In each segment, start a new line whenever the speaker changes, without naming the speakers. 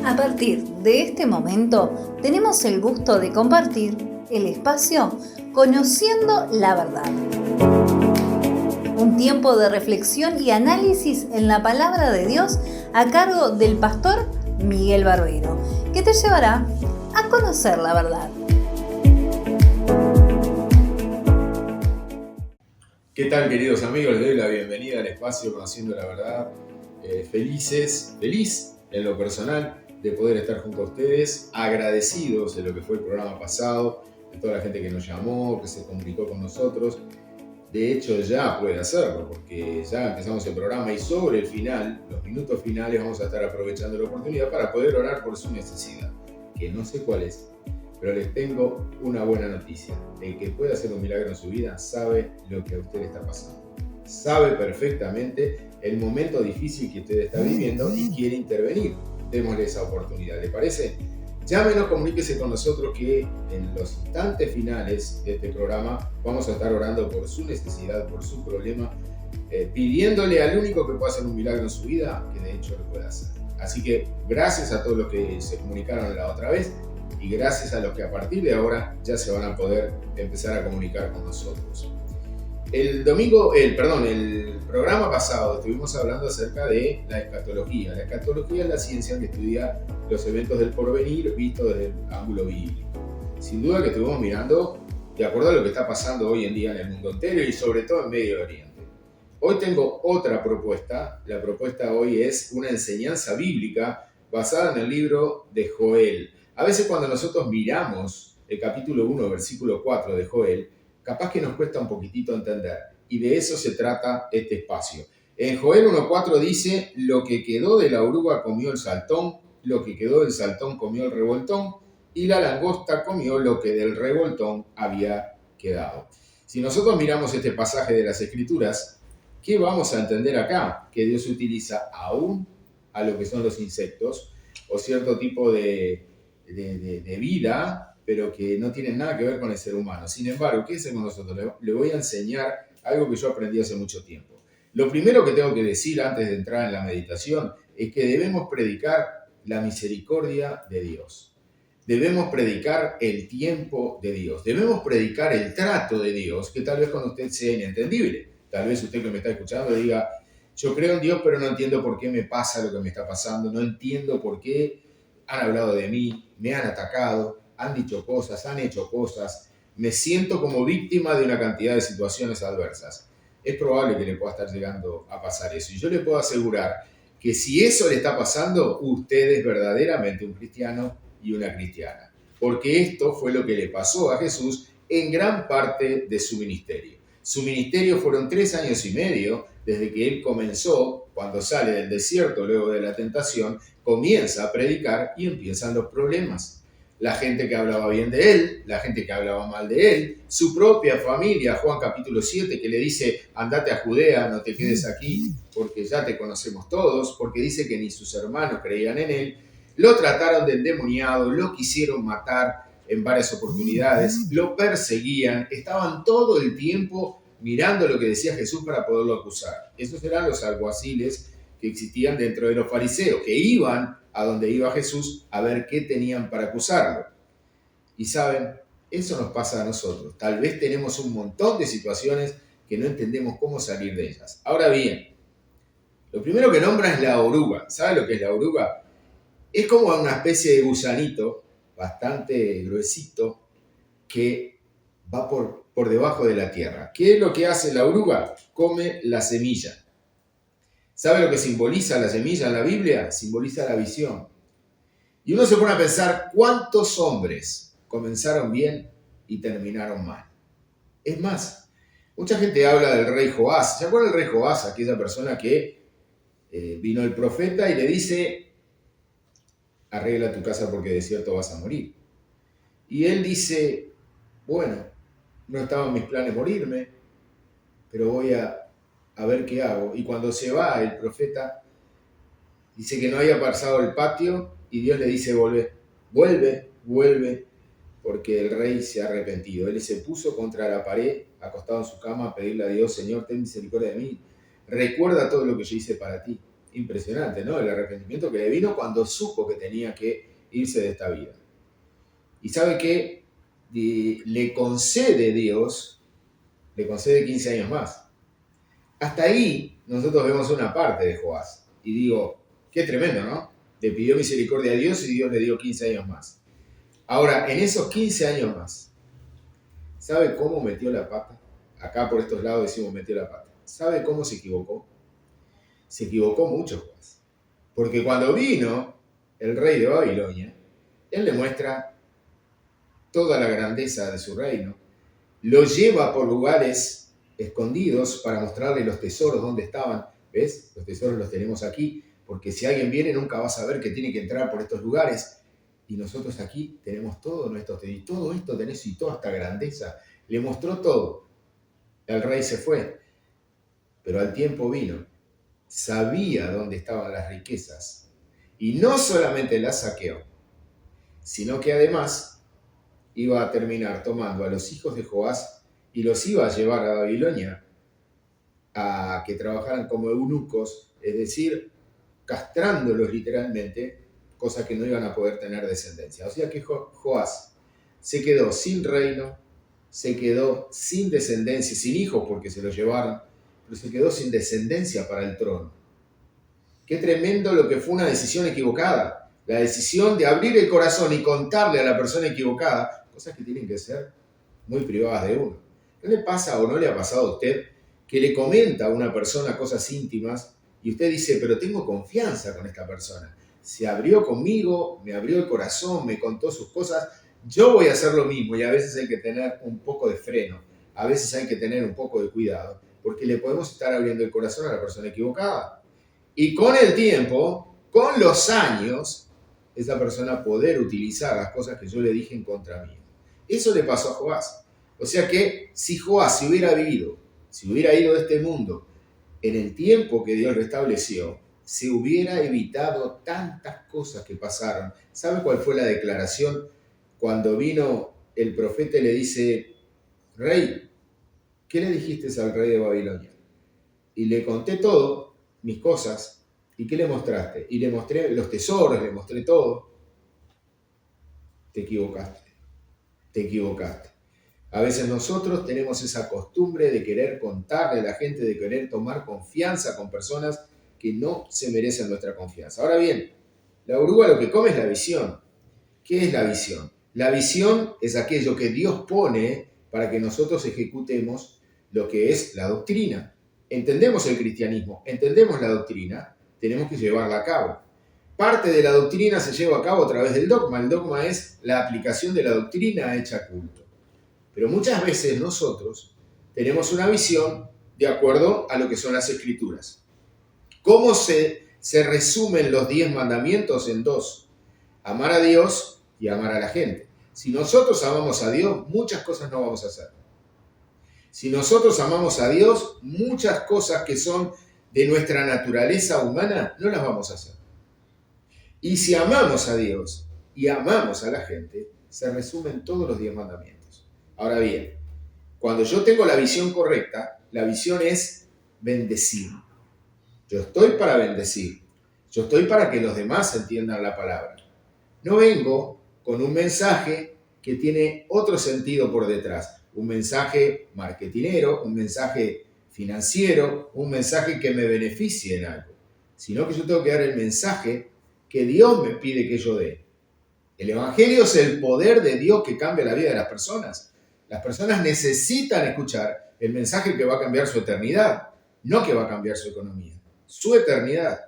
A partir de este momento, tenemos el gusto de compartir el espacio Conociendo la Verdad. Un tiempo de reflexión y análisis en la palabra de Dios a cargo del pastor Miguel Barbero, que te llevará a conocer la verdad.
¿Qué tal, queridos amigos? Les doy la bienvenida al espacio Conociendo la Verdad. Feliz en lo personal de poder estar junto a ustedes, agradecidos de lo que fue el programa pasado, de toda la gente que nos llamó, que se comunicó con nosotros. De hecho, ya puede hacerlo, porque ya empezamos el programa y sobre el final, los minutos finales, vamos a estar aprovechando la oportunidad para poder orar por su necesidad, que no sé cuál es, pero les tengo una buena noticia. El que puede hacer un milagro en su vida sabe lo que a usted está pasando. Sabe perfectamente el momento difícil que usted está viviendo y quiere intervenir. Démosle esa oportunidad, ¿le parece? Llámenos, comuníquese con nosotros que en los instantes finales de este programa vamos a estar orando por su necesidad, por su problema, pidiéndole al único que puede hacer un milagro en su vida, que de hecho lo puede hacer. Así que gracias a todos los que se comunicaron la otra vez y gracias a los que a partir de ahora ya se van a poder empezar a comunicar con nosotros. El programa pasado estuvimos hablando acerca de la escatología. La escatología es la ciencia que estudia los eventos del porvenir visto desde el ángulo bíblico. Sin duda que estuvimos mirando de acuerdo a lo que está pasando hoy en día en el mundo entero y sobre todo en Medio Oriente. Hoy tengo otra propuesta. La propuesta hoy es una enseñanza bíblica basada en el libro de Joel. A veces cuando nosotros miramos el capítulo 1, versículo 4 de Joel, capaz que nos cuesta un poquitito entender, y de eso se trata este espacio. En Joel 1.4 dice: lo que quedó de la oruga comió el saltón, lo que quedó del saltón comió el revoltón, y la langosta comió lo que del revoltón había quedado. Si nosotros miramos este pasaje de las Escrituras, ¿qué vamos a entender acá? Que Dios utiliza aún a lo que son los insectos, o cierto tipo de vida, pero que no tienen nada que ver con el ser humano. Sin embargo, ¿qué hacemos nosotros? Le voy a enseñar algo que yo aprendí hace mucho tiempo. Lo primero que tengo que decir antes de entrar en la meditación es que debemos predicar la misericordia de Dios. Debemos predicar el tiempo de Dios. Debemos predicar el trato de Dios, que tal vez con usted sea inentendible. Tal vez usted que me está escuchando diga: yo creo en Dios, pero no entiendo por qué me pasa lo que me está pasando. No entiendo por qué han hablado de mí, me han atacado, han dicho cosas, han hecho cosas, me siento como víctima de una cantidad de situaciones adversas. Es probable que le pueda estar llegando a pasar eso. Y yo le puedo asegurar que si eso le está pasando, usted es verdaderamente un cristiano y una cristiana. Porque esto fue lo que le pasó a Jesús en gran parte de su ministerio. Su ministerio fueron 3 años y medio desde que él comenzó, cuando sale del desierto luego de la tentación, comienza a predicar y empiezan los problemas. La gente que hablaba bien de él, la gente que hablaba mal de él, su propia familia, Juan capítulo 7, que le dice: andate a Judea, no te quedes aquí, porque ya te conocemos todos, porque dice que ni sus hermanos creían en él. Lo trataron de endemoniado, lo quisieron matar en varias oportunidades, lo perseguían, estaban todo el tiempo mirando lo que decía Jesús para poderlo acusar. Esos eran los alguaciles que existían dentro de los fariseos, que iban a donde iba Jesús a ver qué tenían para acusarlo. Y saben, eso nos pasa a nosotros. Tal vez tenemos un montón de situaciones que no entendemos cómo salir de ellas. Ahora bien, lo primero que nombra es la oruga. ¿Sabe lo que es la oruga? Es como una especie de gusanito bastante gruesito que va por debajo de la tierra. ¿Qué es lo que hace la oruga? Come la semilla. ¿Sabe lo que simboliza la semilla en la Biblia? Simboliza la visión. Y uno se pone a pensar cuántos hombres comenzaron bien y terminaron mal. Es más, mucha gente habla del rey Joás. ¿Se acuerda del rey Joás? Aquella persona que vino el profeta y le dice: arregla tu casa porque de cierto vas a morir. Y él dice: bueno, no estaban mis planes morirme, pero voy a ver qué hago. Y cuando se va el profeta, dice que no haya pasado el patio y Dios le dice: vuelve, porque el rey se ha arrepentido. Él se puso contra la pared, acostado en su cama, a pedirle a Dios: Señor, ten misericordia de mí, recuerda todo lo que yo hice para ti. impresionante, ¿no? El arrepentimiento que le vino cuando supo que tenía que irse de esta vida. Y sabe que le concede Dios, le concede 15 años más. Hasta ahí nosotros vemos una parte de Joás. Y digo, qué tremendo, ¿no? Le pidió misericordia a Dios y Dios le dio 15 años más. Ahora, en esos 15 años más, ¿sabe cómo metió la pata? Acá por estos lados decimos metió la pata. ¿Sabe cómo se equivocó? Se equivocó mucho Joás. Porque cuando vino el rey de Babilonia, él le muestra toda la grandeza de su reino, lo lleva por lugares escondidos para mostrarle los tesoros donde estaban. ¿Ves? Los tesoros los tenemos aquí, porque si alguien viene nunca va a saber que tiene que entrar por estos lugares. Y nosotros aquí tenemos todo nuestro tesoros. Todo esto tenés y toda esta grandeza. Le mostró todo. El rey se fue, pero al tiempo vino. Sabía dónde estaban las riquezas. Y no solamente las saqueó, sino que además iba a terminar tomando a los hijos de Joás y los iba a llevar a Babilonia a que trabajaran como eunucos, es decir, castrándolos literalmente, cosa que no iban a poder tener descendencia. O sea que Joás se quedó sin reino, se quedó sin descendencia, sin hijos porque se los llevaron, pero se quedó sin descendencia para el trono. Qué tremendo lo que fue una decisión equivocada. La decisión de abrir el corazón y contarle a la persona equivocada cosas que tienen que ser muy privadas de uno. ¿No le pasa o no le ha pasado a usted que le comenta a una persona cosas íntimas y usted dice, pero tengo confianza con esta persona? Se abrió conmigo, me abrió el corazón, me contó sus cosas, yo voy a hacer lo mismo y a veces hay que tener un poco de freno, a veces hay que tener un poco de cuidado, porque le podemos estar abriendo el corazón a la persona equivocada. Y con el tiempo, con los años, esa persona poder utilizar las cosas que yo le dije en contra mía. Eso le pasó a Joás. O sea que si Joás se hubiera vivido, si hubiera ido de este mundo en el tiempo que Dios lo estableció, se hubiera evitado tantas cosas que pasaron. ¿Sabe cuál fue la declaración cuando vino el profeta y le dice, rey, ¿qué le dijiste al rey de Babilonia? Y le conté todo, mis cosas, ¿y qué le mostraste? Y le mostré los tesoros, le mostré todo. Te equivocaste, te equivocaste. A veces nosotros tenemos esa costumbre de querer contarle a la gente, de querer tomar confianza con personas que no se merecen nuestra confianza. Ahora bien, la oruga lo que come es la visión. ¿Qué es la visión? La visión es aquello que Dios pone para que nosotros ejecutemos lo que es la doctrina. Entendemos el cristianismo, entendemos la doctrina, tenemos que llevarla a cabo. Parte de la doctrina se lleva a cabo a través del dogma. El dogma es la aplicación de la doctrina hecha culto. Pero muchas veces nosotros tenemos una visión de acuerdo a lo que son las escrituras. ¿Cómo se resumen los 10 mandamientos en 2? Amar a Dios y amar a la gente. Si nosotros amamos a Dios, muchas cosas no vamos a hacer. Si nosotros amamos a Dios, muchas cosas que son de nuestra naturaleza humana, no las vamos a hacer. Y si amamos a Dios y amamos a la gente, se resumen todos los 10 mandamientos. Ahora bien, cuando yo tengo la visión correcta, la visión es bendecir. Yo estoy para bendecir. Yo estoy para que los demás entiendan la palabra. No vengo con un mensaje que tiene otro sentido por detrás. Un mensaje marketinero, un mensaje financiero, un mensaje que me beneficie en algo. Sino que yo tengo que dar el mensaje que Dios me pide que yo dé. El Evangelio es el poder de Dios que cambia la vida de las personas. Las personas necesitan escuchar el mensaje que va a cambiar su eternidad, no que va a cambiar su economía, su eternidad.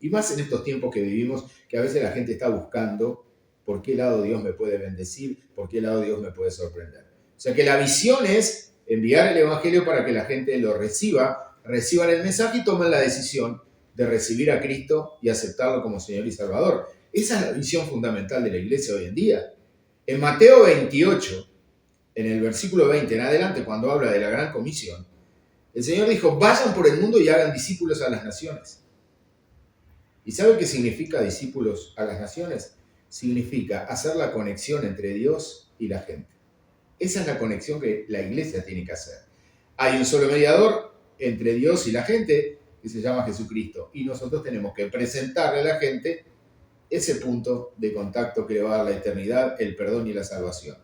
Y más en estos tiempos que vivimos, que a veces la gente está buscando por qué lado Dios me puede bendecir, por qué lado Dios me puede sorprender. O sea que la visión es enviar el Evangelio para que la gente lo reciban el mensaje y tomen la decisión de recibir a Cristo y aceptarlo como Señor y Salvador. Esa es la visión fundamental de la iglesia hoy en día. En Mateo 28, en el versículo 20 en adelante, cuando habla de la gran comisión, el Señor dijo, vayan por el mundo y hagan discípulos a las naciones. ¿Y sabe qué significa discípulos a las naciones? Significa hacer la conexión entre Dios y la gente. Esa es la conexión que la iglesia tiene que hacer. Hay un solo mediador entre Dios y la gente, que se llama Jesucristo. Y nosotros tenemos que presentarle a la gente ese punto de contacto que le va a dar la eternidad, el perdón y la salvación.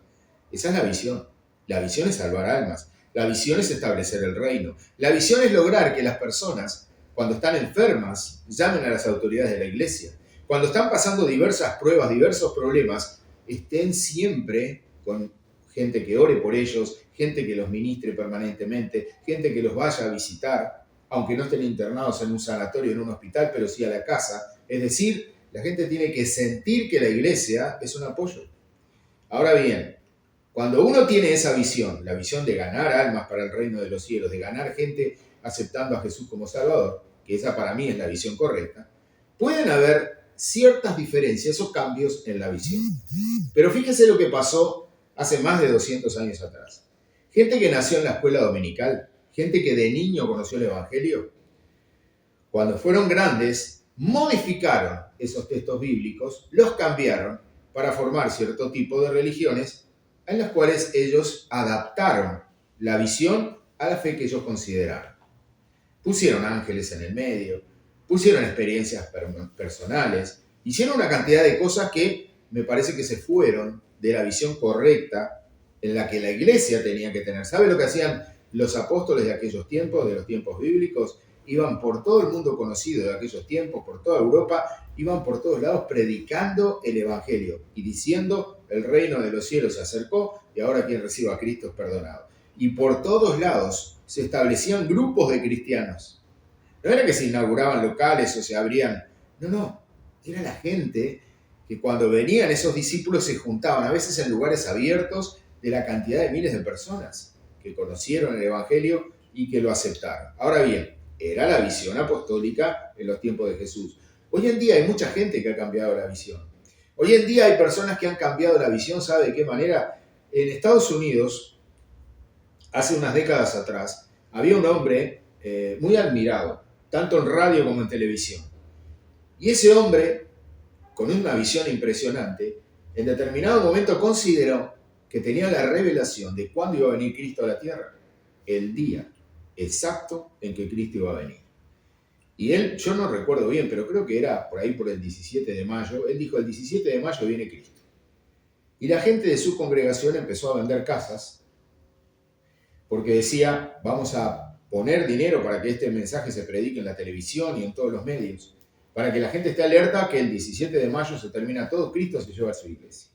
Esa es la visión. La visión es salvar almas. La visión es establecer el reino. La visión es lograr que las personas, cuando están enfermas, llamen a las autoridades de la iglesia. Cuando están pasando diversas pruebas, diversos problemas, estén siempre con gente que ore por ellos, gente que los ministre permanentemente, gente que los vaya a visitar, aunque no estén internados en un sanatorio, en un hospital, pero sí a la casa. Es decir, la gente tiene que sentir que la iglesia es un apoyo. Ahora bien, cuando uno tiene esa visión, la visión de ganar almas para el reino de los cielos, de ganar gente aceptando a Jesús como Salvador, que esa para mí es la visión correcta, pueden haber ciertas diferencias o cambios en la visión. Pero fíjense lo que pasó hace más de 200 años atrás. Gente que nació en la escuela dominical, gente que de niño conoció el Evangelio, cuando fueron grandes, modificaron esos textos bíblicos, los cambiaron para formar cierto tipo de religiones en las cuales ellos adaptaron la visión a la fe que ellos consideraron. Pusieron ángeles en el medio, pusieron experiencias personales, hicieron una cantidad de cosas que me parece que se fueron de la visión correcta en la que la iglesia tenía que tener. ¿Sabe lo que hacían los apóstoles de aquellos tiempos, de los tiempos bíblicos? Iban por todo el mundo conocido de aquellos tiempos, por toda Europa, iban por todos lados predicando el Evangelio y diciendo: el reino de los cielos se acercó y ahora quien reciba a Cristo es perdonado. Y por todos lados se establecían grupos de cristianos. No era que se inauguraban locales o se abrían, no, era la gente que cuando venían esos discípulos se juntaban, a veces en lugares abiertos, de la cantidad de miles de personas que conocieron el Evangelio y que lo aceptaron. Ahora bien, era la visión apostólica en los tiempos de Jesús. Hoy en día hay mucha gente que ha cambiado la visión. Hoy en día hay personas que han cambiado la visión, ¿sabe de qué manera? En Estados Unidos, hace unas décadas atrás, había un hombre muy admirado, tanto en radio como en televisión. Y ese hombre, con una visión impresionante, en determinado momento consideró que tenía la revelación de cuándo iba a venir Cristo a la tierra, el día exacto en que Cristo iba a venir. Y él, yo no recuerdo bien, pero creo que era por ahí por el 17 de mayo, él dijo: el 17 de mayo viene Cristo. Y la gente de su congregación empezó a vender casas porque decía: vamos a poner dinero para que este mensaje se predique en la televisión y en todos los medios, para que la gente esté alerta que el 17 de mayo se termina todo, Cristo se lleva a su iglesia.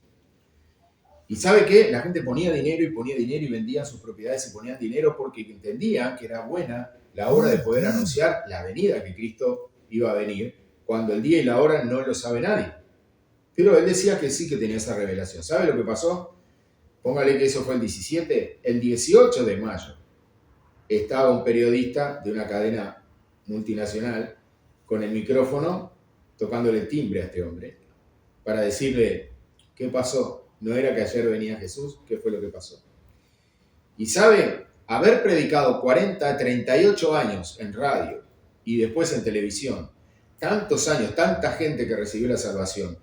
¿Y sabe qué? La gente ponía dinero y vendían sus propiedades y ponían dinero porque entendían que era buena la hora de poder anunciar la venida, que Cristo iba a venir, cuando el día y la hora no lo sabe nadie. Pero él decía que sí, que tenía esa revelación. ¿Sabe lo que pasó? Póngale que eso fue el 17. El 18 de mayo estaba un periodista de una cadena multinacional con el micrófono tocándole el timbre a este hombre para decirle: ¿qué pasó? ¿No era que ayer venía Jesús? ¿Qué fue lo que pasó? Y sabe, haber predicado 38 años en radio y después en televisión, tantos años, tanta gente que recibió la salvación,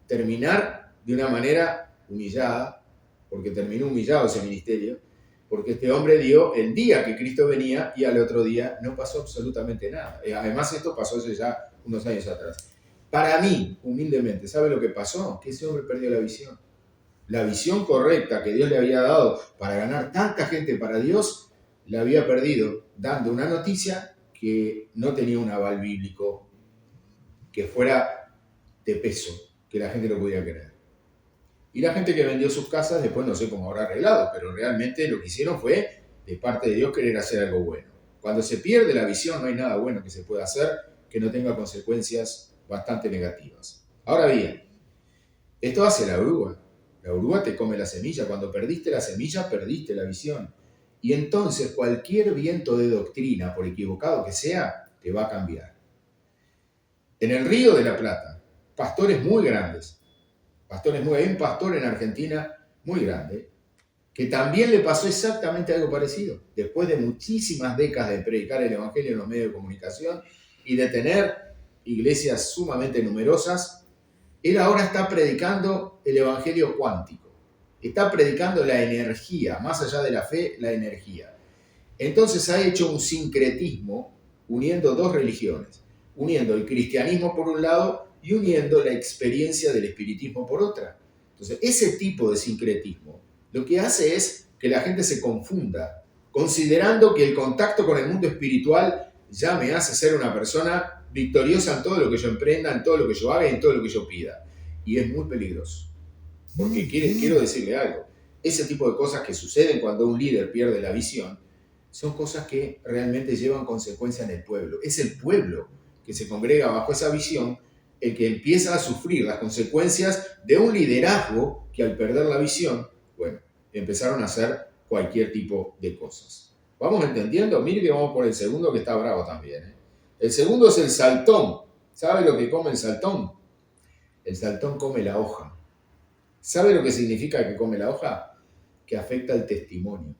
terminar de una manera humillada, porque terminó humillado ese ministerio, porque este hombre dio el día que Cristo venía y al otro día no pasó absolutamente nada. Además, esto pasó hace ya unos años atrás. Para mí, humildemente, ¿sabe lo que pasó? Que ese hombre perdió la visión. La visión correcta que Dios le había dado para ganar tanta gente para Dios, la había perdido dando una noticia que no tenía un aval bíblico, que fuera de peso, que la gente lo podía creer. Y la gente que vendió sus casas, después no sé cómo habrá arreglado, pero realmente lo que hicieron fue, de parte de Dios, querer hacer algo bueno. Cuando se pierde la visión, no hay nada bueno que se pueda hacer que no tenga consecuencias bastante negativas. Ahora bien, esto hace la oruga. La oruga te come la semilla. Cuando perdiste la semilla, perdiste la visión. Y entonces cualquier viento de doctrina, por equivocado que sea, te va a cambiar. En el Río de la Plata, pastores muy grandes, hay un pastor en Argentina muy grande, que también le pasó exactamente algo parecido. Después de muchísimas décadas de predicar el Evangelio en los medios de comunicación y de tener iglesias sumamente numerosas, él ahora está predicando el Evangelio cuántico. Está predicando la energía, más allá de la fe, la energía. Entonces ha hecho un sincretismo uniendo dos religiones, uniendo el cristianismo por un lado y uniendo la experiencia del espiritismo por otra. Entonces, ese tipo de sincretismo lo que hace es que la gente se confunda, considerando que el contacto con el mundo espiritual ya me hace ser una persona victoriosa en todo lo que yo emprenda, en todo lo que yo haga y en todo lo que yo pida. Y es muy peligroso. Porque quiero decirle algo. Ese tipo de cosas que suceden cuando un líder pierde la visión son cosas que realmente llevan consecuencias en el pueblo. Es el pueblo que se congrega bajo esa visión el que empieza a sufrir las consecuencias de un liderazgo que al perder la visión, bueno, empezaron a hacer cualquier tipo de cosas. ¿Vamos entendiendo? Mire que vamos por el segundo que está bravo también, ¿eh? El segundo es el saltón. ¿Sabe lo que come el saltón? El saltón come la hoja. ¿Sabe lo que significa que come la hoja? Que afecta el testimonio.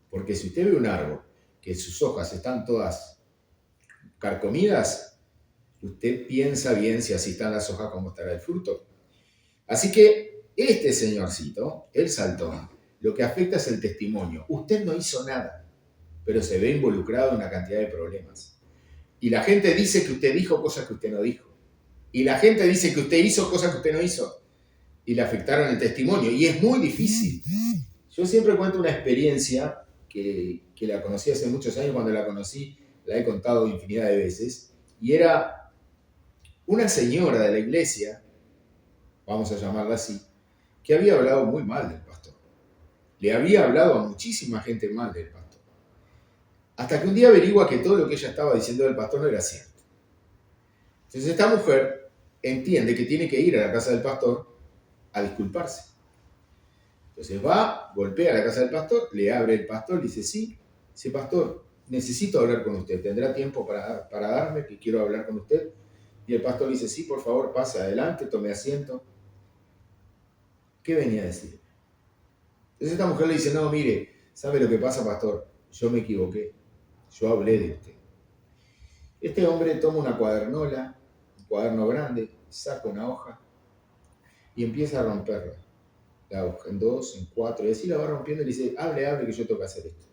Porque si usted ve un árbol que sus hojas están todas carcomidas, usted piensa bien si así están las hojas, cómo estará el fruto. Así que este señorcito, el saltón, lo que afecta es el testimonio. Usted no hizo nada, pero se ve involucrado en una cantidad de problemas. Y la gente dice que usted dijo cosas que usted no dijo. Y la gente dice que usted hizo cosas que usted no hizo. Y le afectaron el testimonio. Y es muy difícil. Yo siempre cuento una experiencia que la conocí hace muchos años. Cuando la conocí, la he contado infinidad de veces. Y era una señora de la iglesia, vamos a llamarla así, que había hablado muy mal del pastor. Le había hablado a muchísima gente mal del pastor. Hasta que un día averigua que todo lo que ella estaba diciendo del pastor no era cierto. Entonces esta mujer entiende que tiene que ir a la casa del pastor a disculparse. Entonces va, golpea la casa del pastor, le abre el pastor, le dice, sí, dice, pastor, necesito hablar con usted, ¿tendrá tiempo para darme que quiero hablar con usted? Y el pastor le dice, sí, por favor, pase adelante, tome asiento. ¿Qué venía a decir? Entonces esta mujer le dice, no, mire, ¿sabe lo que pasa, pastor? Yo me equivoqué, yo hablé de usted. Este hombre toma una cuadernola, un cuaderno grande, saca una hoja y empieza a romperla. La hoja en 2, en 4, y así la va rompiendo y le dice, hable, que yo tengo que hacer esto.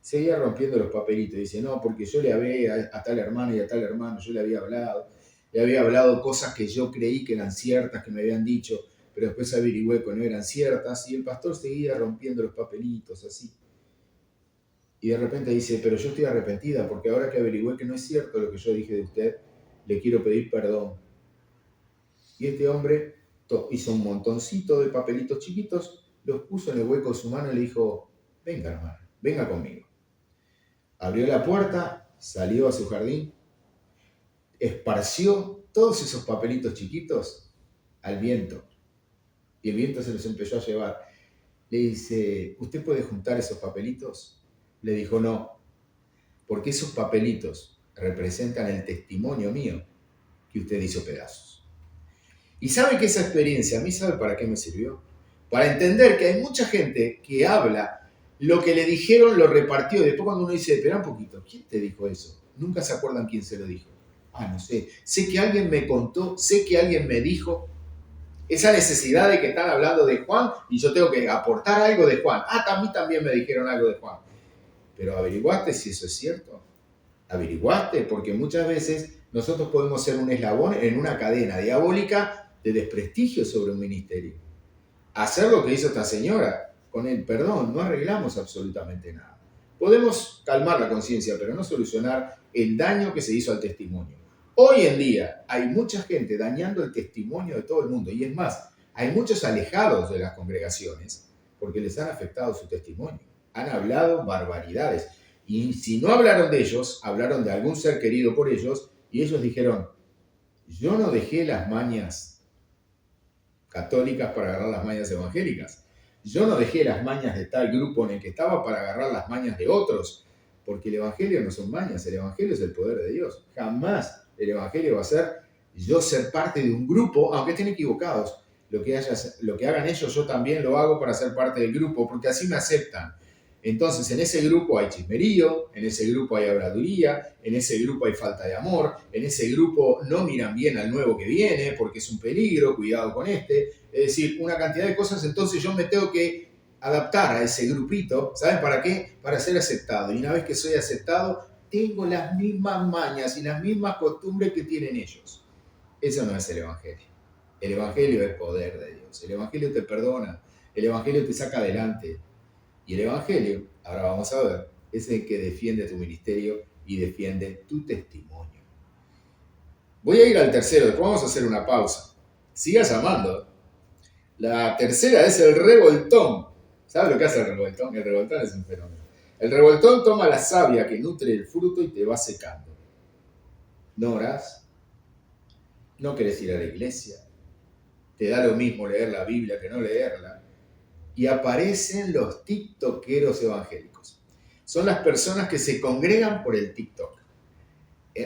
Seguía rompiendo los papelitos, y dice, no, porque yo le hablé a tal hermano y a tal hermano, yo le había hablado cosas que yo creí que eran ciertas, que me habían dicho, pero después averigüé que no eran ciertas, y el pastor seguía rompiendo los papelitos, así. Y de repente dice, pero yo estoy arrepentida, porque ahora que averigüé que no es cierto lo que yo dije de usted, le quiero pedir perdón. Y este hombre hizo un montoncito de papelitos chiquitos, los puso en el hueco de su mano y le dijo, venga hermano, venga conmigo. Abrió la puerta, salió a su jardín, esparció todos esos papelitos chiquitos al viento. Y el viento se los empezó a llevar. Le dice, ¿usted puede juntar esos papelitos? Le dijo, no, porque esos papelitos representan el testimonio mío que usted hizo pedazos. Y sabe que esa experiencia, a mí sabe para qué me sirvió. Para entender que hay mucha gente que habla, lo que le dijeron lo repartió. Y después cuando uno dice, espera un poquito, ¿quién te dijo eso? Nunca se acuerdan quién se lo dijo. No sé. Sé que alguien me contó, sé que alguien me dijo. Esa necesidad de que están hablando de Juan y yo tengo que aportar algo de Juan. A mí también me dijeron algo de Juan. Pero ¿averiguaste si eso es cierto? ¿Averiguaste? Porque muchas veces nosotros podemos ser un eslabón en una cadena diabólica de desprestigio sobre un ministerio. Hacer lo que hizo esta señora, con el perdón, no arreglamos absolutamente nada. Podemos calmar la conciencia, pero no solucionar el daño que se hizo al testimonio. Hoy en día hay mucha gente dañando el testimonio de todo el mundo. Y es más, hay muchos alejados de las congregaciones porque les han afectado su testimonio. Han hablado barbaridades. Y si no hablaron de ellos, hablaron de algún ser querido por ellos y ellos dijeron, yo no dejé las mañas católicas para agarrar las mañas evangélicas. Yo no dejé las mañas de tal grupo en el que estaba para agarrar las mañas de otros. Porque el evangelio no son mañas, el evangelio es el poder de Dios. Jamás el evangelio va a ser yo ser parte de un grupo, aunque estén equivocados. Lo que hagan ellos, yo también lo hago para ser parte del grupo, porque así me aceptan. Entonces, en ese grupo hay chismerío, en ese grupo hay habladuría, en ese grupo hay falta de amor, en ese grupo no miran bien al nuevo que viene porque es un peligro, cuidado con este. Es decir, una cantidad de cosas, entonces yo me tengo que adaptar a ese grupito. ¿Saben para qué? Para ser aceptado. Y una vez que soy aceptado, tengo las mismas mañas y las mismas costumbres que tienen ellos. Eso no es el Evangelio. El Evangelio es poder de Dios. El Evangelio te perdona. El Evangelio te saca adelante. Y el Evangelio, ahora vamos a ver, es el que defiende tu ministerio y defiende tu testimonio. Voy a ir al tercero, después vamos a hacer una pausa. Sigas amando. La tercera es el revoltón. ¿Sabes lo que hace el revoltón? El revoltón es un fenómeno. El revoltón toma la savia que nutre el fruto y te va secando. No orás, no querés ir a la iglesia, te da lo mismo leer la Biblia que no leerla, y aparecen los tiktokeros evangélicos. Son las personas que se congregan por el TikTok.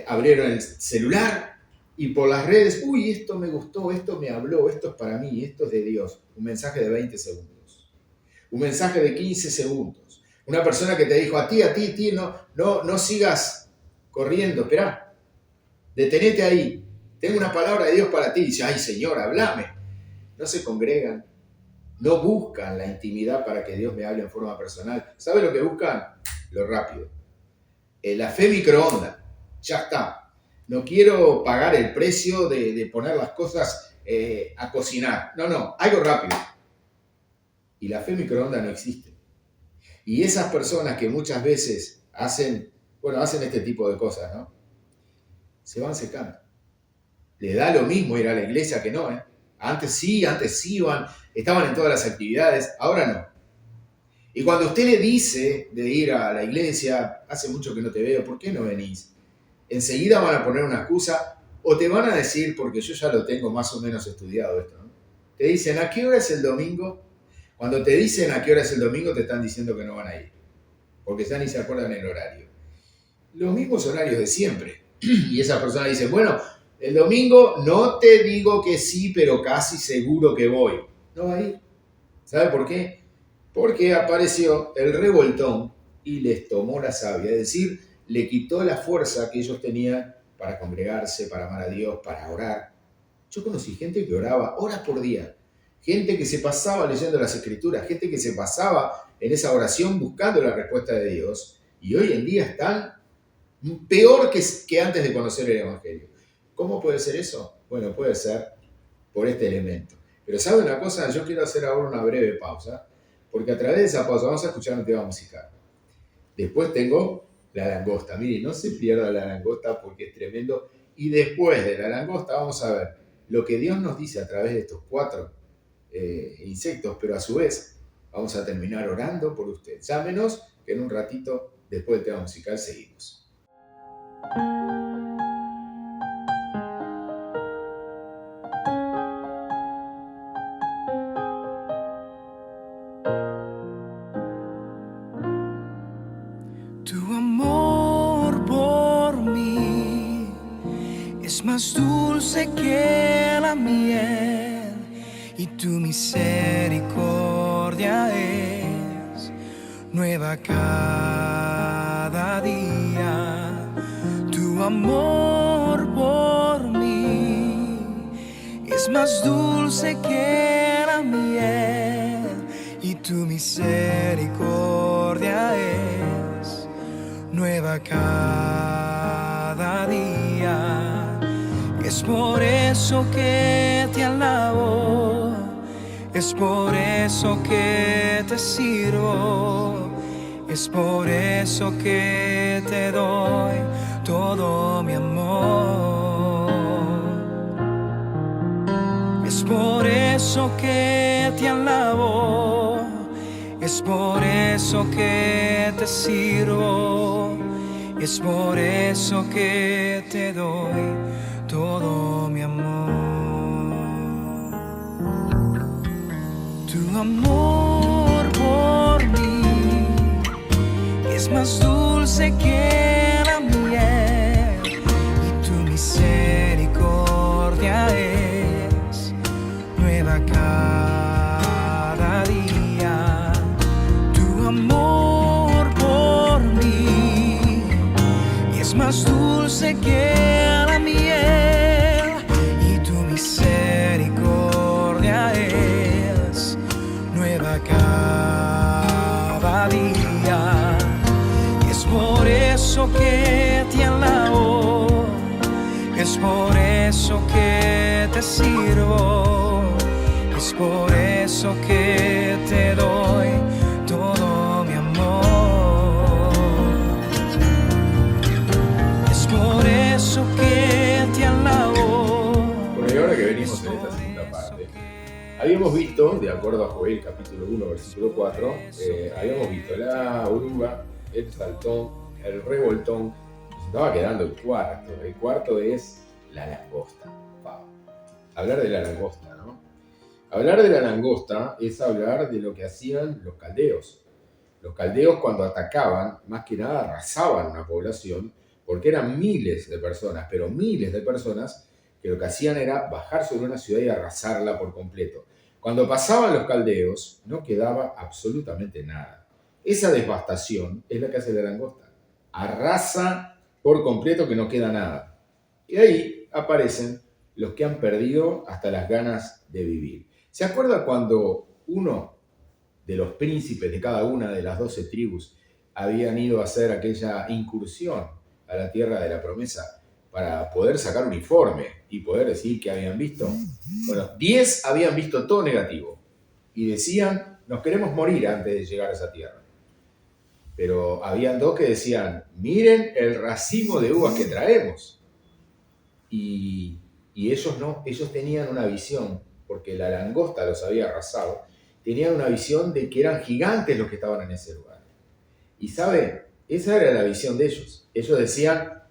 Abrieron el celular y por las redes, uy, esto me gustó, esto me habló, esto es para mí, esto es de Dios. Un mensaje de 20 segundos. Un mensaje de 15 segundos. Una persona que te dijo, a ti, no sigas corriendo, esperá. Detenete ahí. Tengo una palabra de Dios para ti. Dice, ay, Señor, háblame. No se congregan. No buscan la intimidad para que Dios me hable en forma personal. ¿Sabe lo que buscan? Lo rápido. La fe microondas. Ya está. No quiero pagar el precio de poner las cosas a cocinar. No, algo rápido. Y la fe microondas no existe. Y esas personas que muchas veces hacen este tipo de cosas, ¿no? Se van secando. Le da lo mismo ir a la iglesia que no, ¿eh? Antes sí iban, estaban en todas las actividades, ahora no. Y cuando usted le dice de ir a la iglesia, hace mucho que no te veo, ¿por qué no venís? Enseguida van a poner una excusa o te van a decir, porque yo ya lo tengo más o menos estudiado esto, ¿no? Te dicen, ¿a qué hora es el domingo? Cuando te dicen a qué hora es el domingo, te están diciendo que no van a ir, porque ya ni se acuerdan el horario. Los mismos horarios de siempre. Y esa persona dice, bueno, el domingo no te digo que sí, pero casi seguro que voy. No va a ir. ¿Sabe por qué? Porque apareció el revoltón y les tomó la savia. Es decir, le quitó la fuerza que ellos tenían para congregarse, para amar a Dios, para orar. Yo conocí gente que oraba horas por día. Gente que se pasaba leyendo las Escrituras. Gente que se pasaba en esa oración buscando la respuesta de Dios. Y hoy en día están peor que antes de conocer el Evangelio. ¿Cómo puede ser eso? Bueno, puede ser por este elemento. Pero ¿sabe una cosa? Yo quiero hacer ahora una breve pausa, porque a través de esa pausa vamos a escuchar un tema musical. Después tengo la langosta. Mire, no se pierda la langosta porque es tremendo. Y después de la langosta vamos a ver lo que Dios nos dice a través de estos 4 insectos, pero a su vez vamos a terminar orando por usted. Llámenos, que en un ratito, después del tema musical, seguimos.
Tu amor por mí es más dulce que la miel y tu misericordia es nueva cada día. Tu amor por mí es más dulce que la miel y tu misericordia es nueva cada día. Es por eso que te alabo, es por eso que te sirvo, es por eso que te doy todo mi amor. Es por eso que te alabo, es por eso que te sirvo, es por eso que te doy todo mi amor. Tu amor por mí es más dulce que la miel y tu misericordia es nueva cada día. Tu amor por mí es más dulce que la miel y tu misericordia es nueva cada día. Es por eso que eso que te sirvo, es por eso que te doy todo mi amor. Es por eso que te alabo.
Bueno, y ahora que venimos en esta segunda parte, habíamos visto, de acuerdo a Joel capítulo 1, versículo 4, habíamos visto la oruga, el saltón, el revoltón. Nos estaba quedando el cuarto. El cuarto es la langosta. Wow. Hablar de la langosta, ¿no? Hablar de la langosta es hablar de lo que hacían los caldeos. Los caldeos, cuando atacaban, más que nada arrasaban una población, porque eran miles de personas, pero miles de personas que lo que hacían era bajar sobre una ciudad y arrasarla por completo. Cuando pasaban los caldeos, no quedaba absolutamente nada. Esa devastación es la que hace la langosta. Arrasa por completo, que no queda nada. Y ahí aparecen los que han perdido hasta las ganas de vivir. ¿Se acuerda cuando uno de los príncipes de cada una de las 12 tribus habían ido a hacer aquella incursión a la tierra de la promesa para poder sacar un informe y poder decir qué habían visto? Bueno, 10 habían visto todo negativo y decían, nos queremos morir antes de llegar a esa tierra. Pero habían 2 que decían, miren el racimo de uvas que traemos. Y ellos no, ellos tenían una visión, porque la langosta los había arrasado, tenían una visión de que eran gigantes los que estaban en ese lugar. Y ¿sabe? Esa era la visión de ellos. Ellos decían,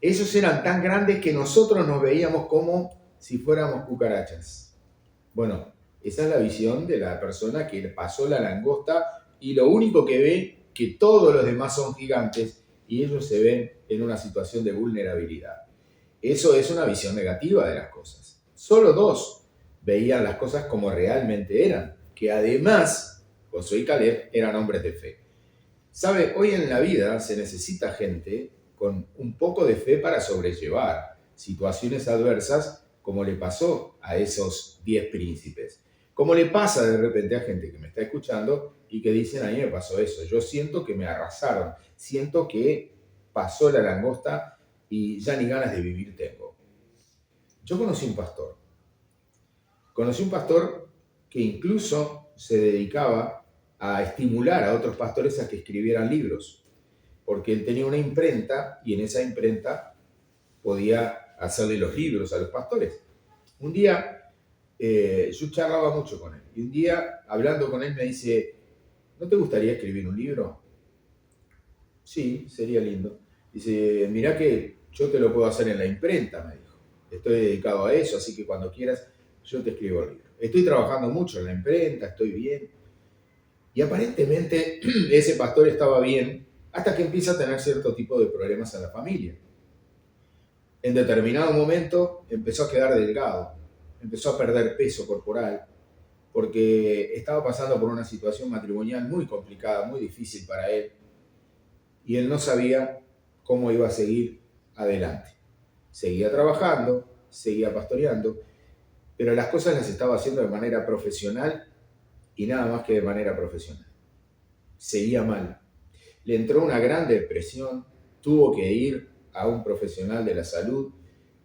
ellos eran tan grandes que nosotros nos veíamos como si fuéramos cucarachas. Bueno, esa es la visión de la persona que pasó la langosta y lo único que ve que todos los demás son gigantes y ellos se ven en una situación de vulnerabilidad. Eso es una visión negativa de las cosas. Solo 2 veían las cosas como realmente eran, que además, Josué y Caleb eran hombres de fe. ¿Sabe? Hoy en la vida se necesita gente con un poco de fe para sobrellevar situaciones adversas, como le pasó a esos 10 príncipes. Como le pasa de repente a gente que me está escuchando y que dicen, a mí me pasó eso, yo siento que me arrasaron, siento que pasó la langosta y ya ni ganas de vivir tengo. Yo conocí un pastor que incluso se dedicaba a estimular a otros pastores a que escribieran libros, porque él tenía una imprenta y en esa imprenta podía hacerle los libros a los pastores. Un día yo charlaba mucho con él y un día hablando con él me dice, ¿no te gustaría escribir un libro? Sí, sería lindo. Dice, mirá que yo te lo puedo hacer en la imprenta, me dijo. Estoy dedicado a eso, así que cuando quieras yo te escribo el libro. Estoy trabajando mucho en la imprenta, estoy bien. Y aparentemente ese pastor estaba bien hasta que empieza a tener cierto tipo de problemas en la familia. En determinado momento empezó a quedar delgado, empezó a perder peso corporal, porque estaba pasando por una situación matrimonial muy complicada, muy difícil para él, y él no sabía cómo iba a seguir adelante. Seguía trabajando, seguía pastoreando, pero las cosas las estaba haciendo de manera profesional y nada más que de manera profesional. Seguía mal. Le entró una gran depresión, tuvo que ir a un profesional de la salud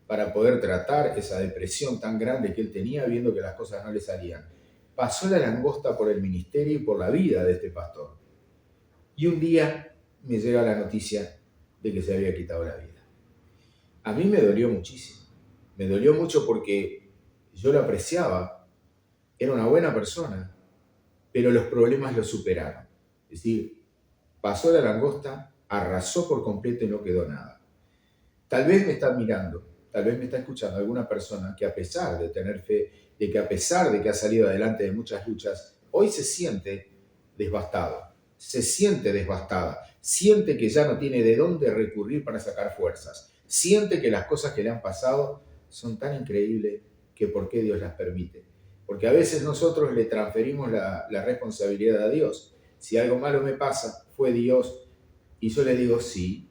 para poder tratar esa depresión tan grande que él tenía viendo que las cosas no le salían. Pasó la langosta por el ministerio y por la vida de este pastor. Y un día me llega la noticia de que se había quitado la vida. A mí me dolió muchísimo. Me dolió mucho porque yo lo apreciaba. Era una buena persona, pero los problemas lo superaron. Es decir, pasó la langosta, arrasó por completo y no quedó nada. Tal vez me está mirando, tal vez me está escuchando alguna persona que a pesar de tener fe, de que a pesar de que ha salido adelante de muchas luchas, hoy se siente devastado, se siente devastada, siente que ya no tiene de dónde recurrir para sacar fuerzas, siente que las cosas que le han pasado son tan increíbles que por qué Dios las permite. Porque a veces nosotros le transferimos la responsabilidad a Dios. Si algo malo me pasa, fue Dios. Y yo le digo, sí,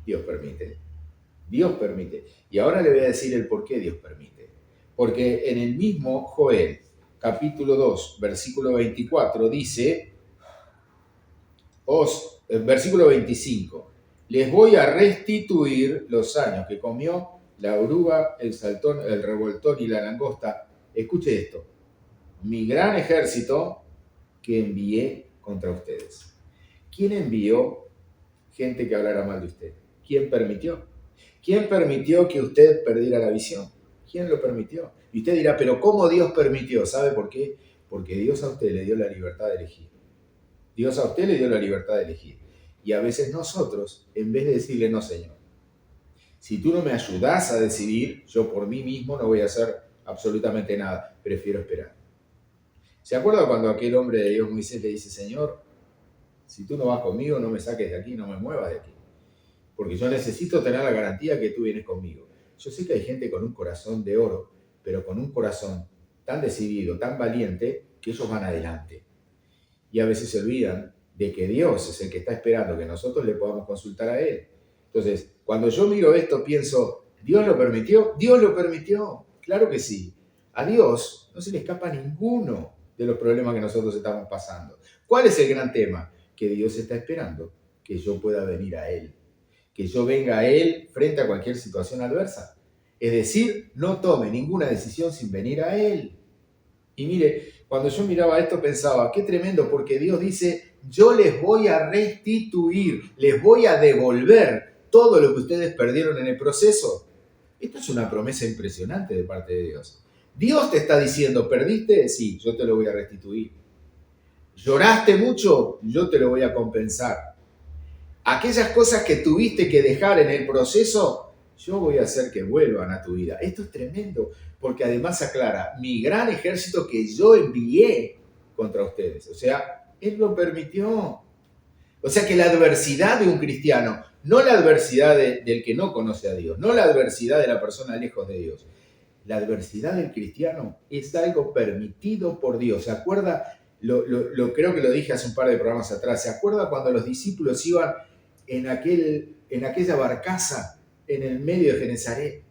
Dios permite. Dios permite. Y ahora le voy a decir el por qué Dios permite. Porque en el mismo Joel, capítulo 2, versículo 24, dice, versículo 25, les voy a restituir los años que comió la oruga, el saltón, el revoltón y la langosta. Escuche esto. Mi gran ejército que envié contra ustedes. ¿Quién envió gente que hablara mal de usted? ¿Quién permitió? ¿Quién permitió que usted perdiera la visión? ¿Quién lo permitió? Y usted dirá, pero ¿cómo Dios permitió? ¿Sabe por qué? Porque Dios a usted le dio la libertad de elegir. Dios a usted le dio la libertad de elegir. Y a veces nosotros, en vez de decirle, no, Señor, si tú no me ayudas a decidir, yo por mí mismo no voy a hacer absolutamente nada. Prefiero esperar. ¿Se acuerda cuando aquel hombre de Dios, Moisés, le dice, Señor, si tú no vas conmigo, no me saques de aquí, no me muevas de aquí? Porque yo necesito tener la garantía que tú vienes conmigo. Yo sé que hay gente con un corazón de oro, pero con un corazón tan decidido, tan valiente, que ellos van adelante. Y a veces se olvidan de que Dios es el que está esperando que nosotros le podamos consultar a Él. Entonces, cuando yo miro esto, pienso, ¿Dios lo permitió? Dios lo permitió, claro que sí. A Dios no se le escapa ninguno de los problemas que nosotros estamos pasando. ¿Cuál es el gran tema? Que Dios está esperando que yo pueda venir a Él. Que yo venga a Él frente a cualquier situación adversa. Es decir, no tome ninguna decisión sin venir a Él. Y mire, cuando yo miraba esto pensaba, qué tremendo, porque Dios dice, yo les voy a restituir, les voy a devolver todo lo que ustedes perdieron en el proceso. Esto es una promesa impresionante de parte de Dios. Dios te está diciendo, ¿perdiste? Sí, yo te lo voy a restituir. ¿Lloraste mucho? Yo te lo voy a compensar. Aquellas cosas que tuviste que dejar en el proceso, yo voy a hacer que vuelvan a tu vida. Esto es tremendo, porque además aclara, mi gran ejército que yo envié contra ustedes. O sea, Él lo permitió. O sea que la adversidad de un cristiano, no la adversidad del que no conoce a Dios, no la adversidad de la persona lejos de Dios. La adversidad del cristiano es algo permitido por Dios. ¿Se acuerda? Creo que lo dije hace un par de programas atrás. ¿Se acuerda cuando los discípulos iban en aquella barcaza en el medio de Genesaret?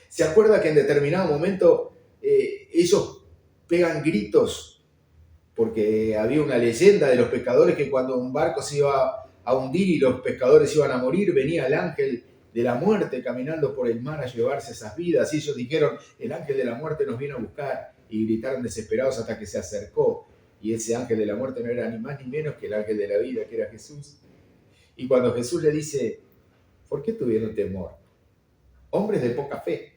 ¿Se acuerda que en determinado momento ellos pegan gritos? Porque había una leyenda de los pescadores que cuando un barco se iba a hundir y los pescadores iban a morir, venía el ángel de la muerte caminando por el mar a llevarse esas vidas. Y ellos dijeron, el ángel de la muerte nos vino a buscar, y gritaron desesperados hasta que se acercó. Y ese ángel de la muerte no era ni más ni menos que el ángel de la vida, que era Jesús. Y cuando Jesús le dice, ¿por qué tuvieron temor? Hombres de poca fe.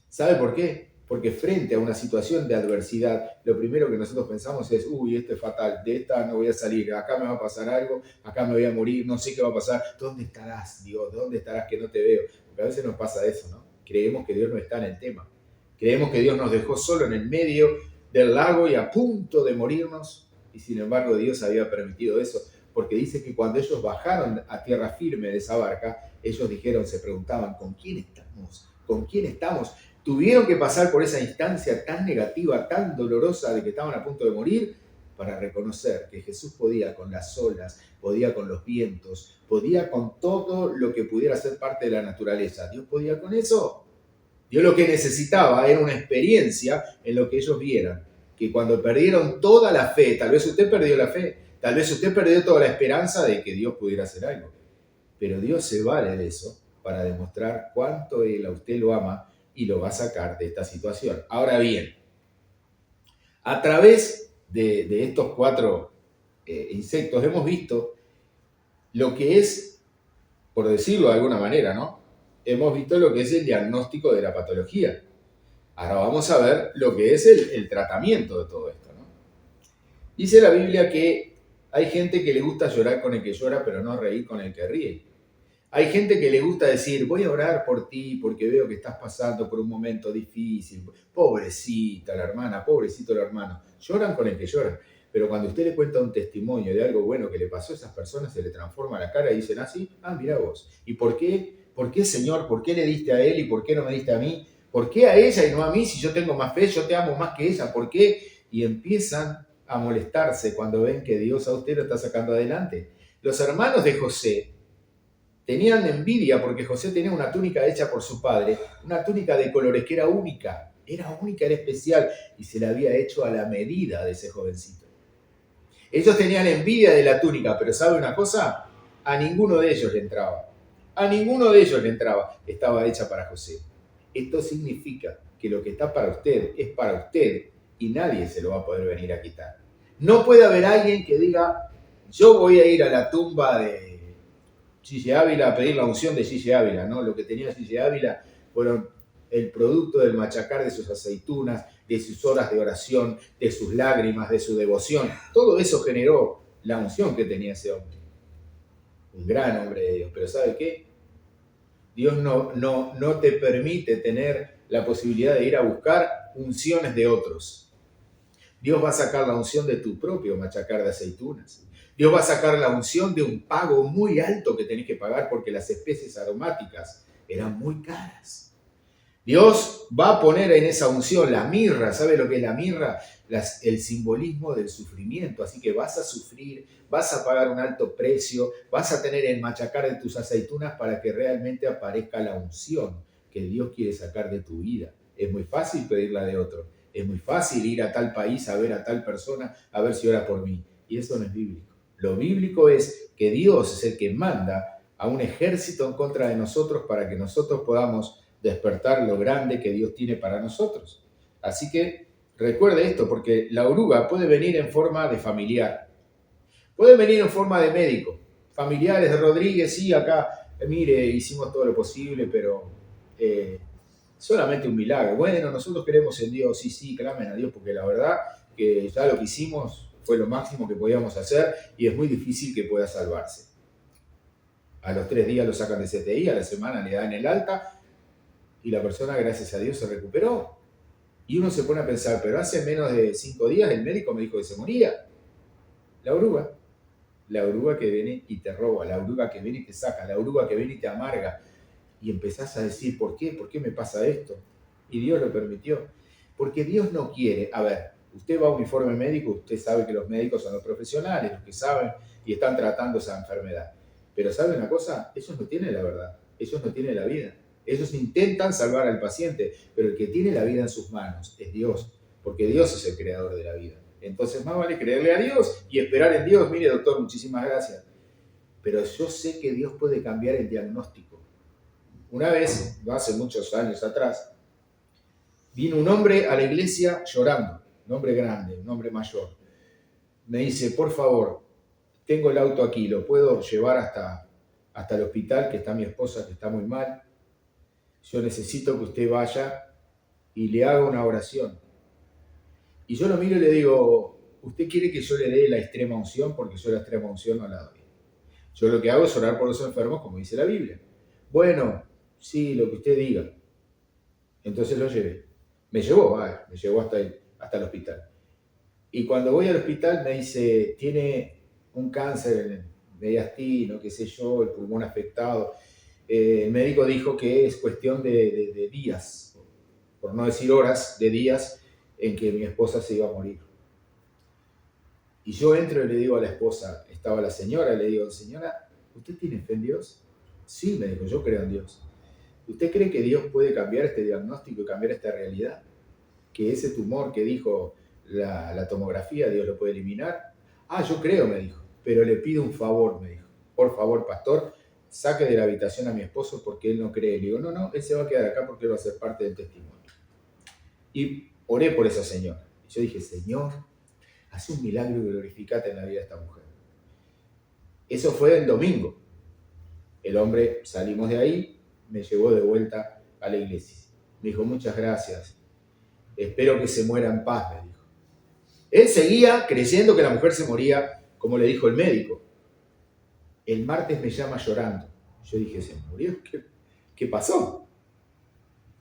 ¿Sabe por qué? Porque frente a una situación de adversidad, lo primero que nosotros pensamos es, uy, esto es fatal, de esta no voy a salir, acá me va a pasar algo, acá me voy a morir, no sé qué va a pasar. ¿Dónde estarás, Dios? ¿Dónde estarás que no te veo? Porque a veces nos pasa eso, ¿no? Creemos que Dios no está en el tema. Creemos que Dios nos dejó solo en el medio del lago y a punto de morirnos, y sin embargo Dios había permitido eso, porque dice que cuando ellos bajaron a tierra firme de esa barca, ellos dijeron, se preguntaban, ¿con quién estamos? ¿Con quién estamos? Tuvieron que pasar por esa instancia tan negativa, tan dolorosa de que estaban a punto de morir, para reconocer que Jesús podía con las olas, podía con los vientos, podía con todo lo que pudiera ser parte de la naturaleza. ¿Dios podía con eso? Dios lo que necesitaba era una experiencia en lo que ellos vieran, que cuando perdieron toda la fe, tal vez usted perdió la fe, tal vez usted perdió toda la esperanza de que Dios pudiera hacer algo, pero Dios se vale de eso para demostrar cuánto Él a usted lo ama y lo va a sacar de esta situación. Ahora bien, a través de estos 4 insectos hemos visto lo que es, por decirlo de alguna manera, ¿no? Hemos visto lo que es el diagnóstico de la patología. Ahora vamos a ver lo que es el tratamiento de todo esto, ¿no? Dice la Biblia que hay gente que le gusta llorar con el que llora, pero no reír con el que ríe. Hay gente que le gusta decir, voy a orar por ti porque veo que estás pasando por un momento difícil. Pobrecita la hermana, pobrecito el hermano. Lloran con el que lloran. Pero cuando usted le cuenta un testimonio de algo bueno que le pasó a esas personas, se le transforma la cara y dicen, sí, mirá vos. ¿Y por qué? ¿Por qué, Señor? ¿Por qué le diste a él y por qué no me diste a mí? ¿Por qué a ella y no a mí si yo tengo más fe, yo te amo más que ella? ¿Por qué? Y empiezan a molestarse cuando ven que Dios a usted lo está sacando adelante. Los hermanos de José tenían envidia porque José tenía una túnica hecha por su padre, una túnica de colores que era única, era especial y se la había hecho a la medida de ese jovencito. Ellos tenían envidia de la túnica, pero ¿sabe una cosa? A ninguno de ellos le entraba. A ninguno de ellos le entraba. Estaba hecha para José. Esto significa que lo que está para usted es para usted y nadie se lo va a poder venir a quitar. No puede haber alguien que diga, yo voy a ir a la tumba de Gigi Ávila a pedir la unción de Gigi Ávila, ¿no? Lo que tenía Gigi Ávila fueron el producto del machacar de sus aceitunas, de sus horas de oración, de sus lágrimas, de su devoción. Todo eso generó la unción que tenía ese hombre. Un gran hombre de Dios. Pero ¿sabe qué? Dios no te permite tener la posibilidad de ir a buscar unciones de otros. Dios va a sacar la unción de tu propio machacar de aceitunas. Dios va a sacar la unción de un pago muy alto que tenés que pagar porque las especies aromáticas eran muy caras. Dios va a poner en esa unción la mirra. ¿Sabe lo que es la mirra? El simbolismo del sufrimiento. Así que vas a sufrir, vas a pagar un alto precio, vas a tener el machacar de tus aceitunas para que realmente aparezca la unción que Dios quiere sacar de tu vida. Es muy fácil pedirla de otro. Es muy fácil ir a tal país a ver a tal persona, a ver si ora por mí. Y eso no es bíblico. Lo bíblico es que Dios es el que manda a un ejército en contra de nosotros para que nosotros podamos despertar lo grande que Dios tiene para nosotros. Así que recuerde esto, porque la oruga puede venir en forma de familiar, puede venir en forma de médico. Familiares de Rodríguez, sí, acá, mire, hicimos todo lo posible, pero solamente un milagro. Bueno, nosotros creemos en Dios, sí, clamen a Dios, porque la verdad que ya lo que hicimos fue lo máximo que podíamos hacer y es muy difícil que pueda salvarse. A los 3 días lo sacan de CTI, a la semana le dan el alta y la persona, gracias a Dios, se recuperó. Y uno se pone a pensar, pero hace menos de 5 días el médico me dijo que se moría. La oruga que viene y te roba, la oruga que viene y te saca, la oruga que viene y te amarga. Y empezás a decir, ¿por qué? ¿Por qué me pasa esto? Y Dios lo permitió. Porque Dios no quiere, a ver, usted va a un informe médico, usted sabe que los médicos son los profesionales, los que saben y están tratando esa enfermedad. Pero ¿sabe una cosa? Ellos no tienen la verdad, ellos no tienen la vida. Ellos intentan salvar al paciente, pero el que tiene la vida en sus manos es Dios, porque Dios es el creador de la vida. Entonces más vale creerle a Dios y esperar en Dios. Mire, doctor, muchísimas gracias. Pero yo sé que Dios puede cambiar el diagnóstico. Una vez, hace muchos años atrás, vino un hombre a la iglesia llorando, un hombre grande, un hombre mayor. Me dice, por favor, tengo el auto aquí, ¿lo puedo llevar hasta el hospital, que está mi esposa, que está muy mal? Yo necesito que usted vaya y le haga una oración. Y yo lo miro y le digo, ¿usted quiere que yo le dé la extrema unción? Porque yo la extrema unción no la doy. Yo lo que hago es orar por los enfermos, como dice la Biblia. Bueno, sí, lo que usted diga. Entonces lo llevé. Me llevó hasta el hospital. Y cuando voy al hospital me dice, tiene un cáncer en el mediastino, qué sé yo, el pulmón afectado. El médico dijo que es cuestión de días, por no decir horas, de días en que mi esposa se iba a morir. Y yo entro y le digo a la esposa, estaba la señora, le digo, señora, ¿usted tiene fe en Dios? Sí, me dijo, yo creo en Dios. ¿Usted cree que Dios puede cambiar este diagnóstico y cambiar esta realidad? Que ese tumor que dijo la tomografía, Dios lo puede eliminar. Ah, yo creo, me dijo, pero le pido un favor, me dijo. Por favor, pastor, saque de la habitación a mi esposo porque él no cree. Le digo, no, él se va a quedar acá porque él va a ser parte del testimonio. Y oré por esa señora. Y yo dije, Señor, haz un milagro y glorificate en la vida de esta mujer. Eso fue el domingo. El hombre, salimos de ahí, me llevó de vuelta a la iglesia. Me dijo, muchas gracias. Espero que se muera en paz, me dijo. Él seguía creyendo que la mujer se moría, como le dijo el médico. El martes me llama llorando. Yo dije, ¿se murió? ¿Qué pasó?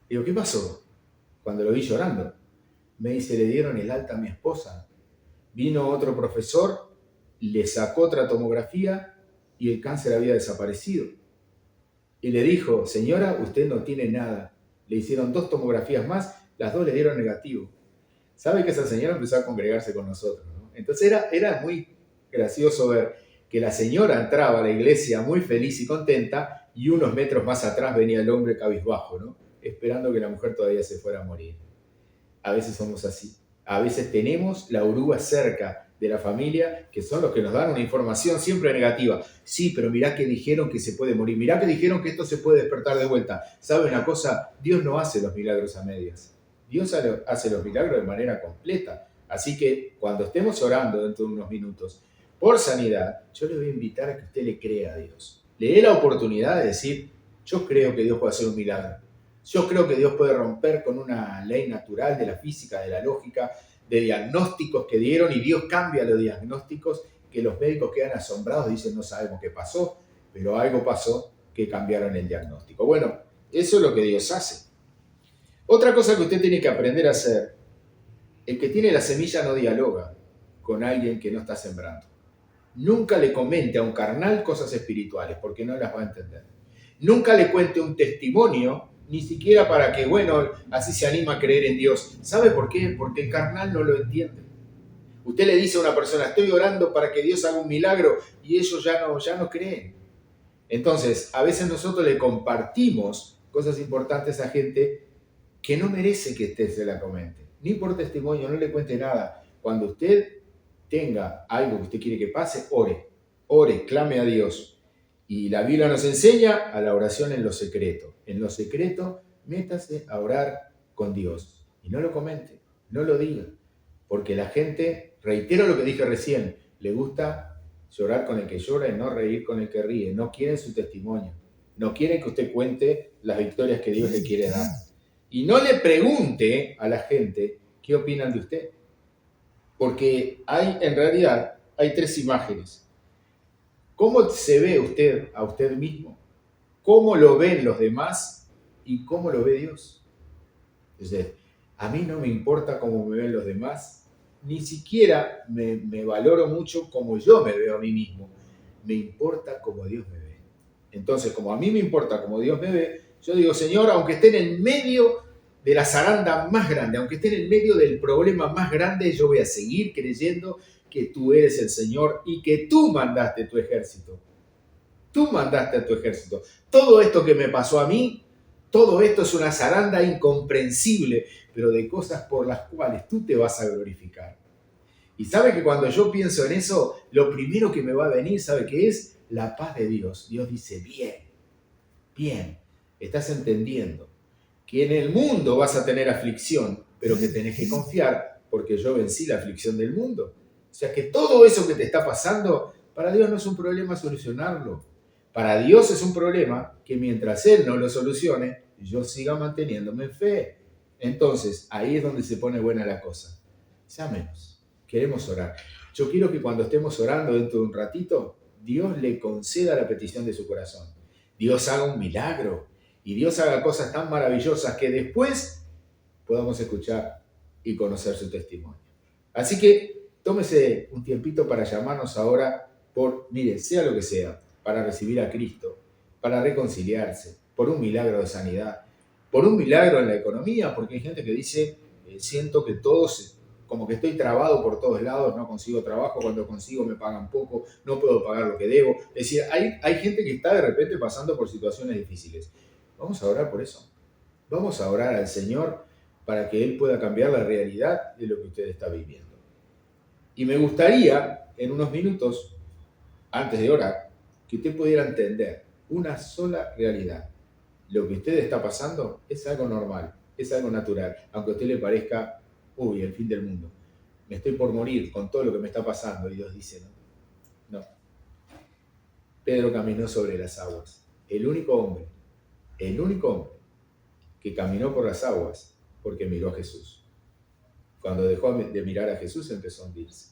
Digo, ¿qué pasó? Cuando lo vi llorando. Me dice, le dieron el alta a mi esposa. Vino otro profesor, le sacó otra tomografía y el cáncer había desaparecido. Y le dijo, señora, usted no tiene nada. Le hicieron 2 tomografías más, las 2 le dieron negativo. ¿Sabe que esa señora empezó a congregarse con nosotros, ¿no? Entonces era muy gracioso ver que la señora entraba a la iglesia muy feliz y contenta y unos metros más atrás venía el hombre cabizbajo, ¿no? Esperando que la mujer todavía se fuera a morir. A veces somos así. A veces tenemos la oruga cerca de la familia, que son los que nos dan una información siempre negativa. Sí, pero mirá que dijeron que se puede morir, mirá que dijeron que esto se puede despertar de vuelta. ¿Sabe una cosa? Dios no hace los milagros a medias. Dios hace los milagros de manera completa. Así que cuando estemos orando dentro de unos minutos por sanidad, yo le voy a invitar a que usted le crea a Dios. Le dé la oportunidad de decir, yo creo que Dios puede hacer un milagro. Yo creo que Dios puede romper con una ley natural de la física, de la lógica, de diagnósticos que dieron, y Dios cambia los diagnósticos, que los médicos quedan asombrados, dicen no sabemos qué pasó, pero algo pasó que cambiaron el diagnóstico. Bueno, eso es lo que Dios hace. Otra cosa que usted tiene que aprender a hacer, el que tiene la semilla no dialoga con alguien que no está sembrando. Nunca le comente a un carnal cosas espirituales, porque no las va a entender. Nunca le cuente un testimonio, ni siquiera para que, bueno, así se anima a creer en Dios. ¿Sabe por qué? Porque el carnal no lo entiende. Usted le dice a una persona, estoy orando para que Dios haga un milagro, y ellos ya no creen. Entonces, a veces nosotros le compartimos cosas importantes a gente que no merece que usted se la comente. Ni por testimonio, no le cuente nada. Cuando usted tenga algo que usted quiere que pase, ore, clame a Dios. Y la Biblia nos enseña a la oración en lo secreto. En lo secreto, métase a orar con Dios. Y no lo comente, no lo diga. Porque la gente, reitero lo que dije recién, le gusta llorar con el que llora y no reír con el que ríe. No quieren su testimonio. No quieren que usted cuente las victorias que Dios le quiere dar. Y no le pregunte a la gente qué opinan de usted. Porque en realidad hay tres imágenes. ¿Cómo se ve usted a usted mismo? ¿Cómo lo ven los demás? ¿Y cómo lo ve Dios? Entonces, a mí no me importa cómo me ven los demás, ni siquiera me valoro mucho como yo me veo a mí mismo. Me importa cómo Dios me ve. Entonces, como a mí me importa cómo Dios me ve, yo digo, Señor, aunque esté en el medio de la zaranda más grande, aunque esté en el medio del problema más grande, yo voy a seguir creyendo que tú eres el Señor y que tú mandaste tu ejército. Tú mandaste a tu ejército. Todo esto que me pasó a mí, todo esto es una zaranda incomprensible, pero de cosas por las cuales tú te vas a glorificar. Y sabe que cuando yo pienso en eso, lo primero que me va a venir, ¿sabe qué es? La paz de Dios. Dios dice, bien, estás entendiendo que en el mundo vas a tener aflicción, pero que tenés que confiar porque yo vencí la aflicción del mundo. O sea que todo eso que te está pasando, para Dios no es un problema solucionarlo. Para Dios es un problema que mientras Él no lo solucione, yo siga manteniéndome en fe. Entonces, ahí es donde se pone buena la cosa. Llámenos, queremos orar. Yo quiero que cuando estemos orando dentro de un ratito, Dios le conceda la petición de su corazón. Dios haga un milagro y Dios haga cosas tan maravillosas que después podamos escuchar y conocer su testimonio. Así que tómese un tiempito para llamarnos ahora mire, sea lo que sea, para recibir a Cristo, para reconciliarse, por un milagro de sanidad, por un milagro en la economía, porque hay gente que dice, siento que como que estoy trabado por todos lados, no consigo trabajo, cuando consigo me pagan poco, no puedo pagar lo que debo. Es decir, hay gente que está de repente pasando por situaciones difíciles. Vamos a orar por eso. Vamos a orar al Señor para que Él pueda cambiar la realidad de lo que usted está viviendo. Y me gustaría, en unos minutos, antes de orar, que usted pudiera entender una sola realidad. Lo que usted está pasando es algo normal, es algo natural, aunque a usted le parezca, el fin del mundo. Me estoy por morir con todo lo que me está pasando. Y Dios dice, no. Pedro caminó sobre las aguas. El único hombre que caminó por las aguas porque miró a Jesús. Cuando dejó de mirar a Jesús empezó a hundirse.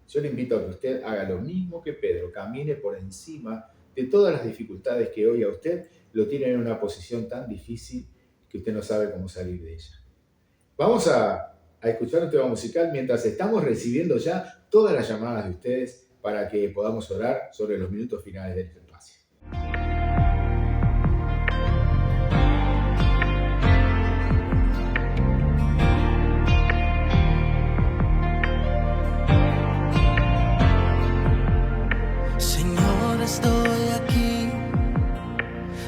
Yo le invito a que usted haga lo mismo que Pedro, camine por encima de todas las dificultades que hoy a usted lo tienen en una posición tan difícil que usted no sabe cómo salir de ella. Vamos a escuchar un tema musical mientras estamos recibiendo ya todas las llamadas de ustedes para que podamos orar sobre los minutos finales de este espacio.
Señor, estoy aquí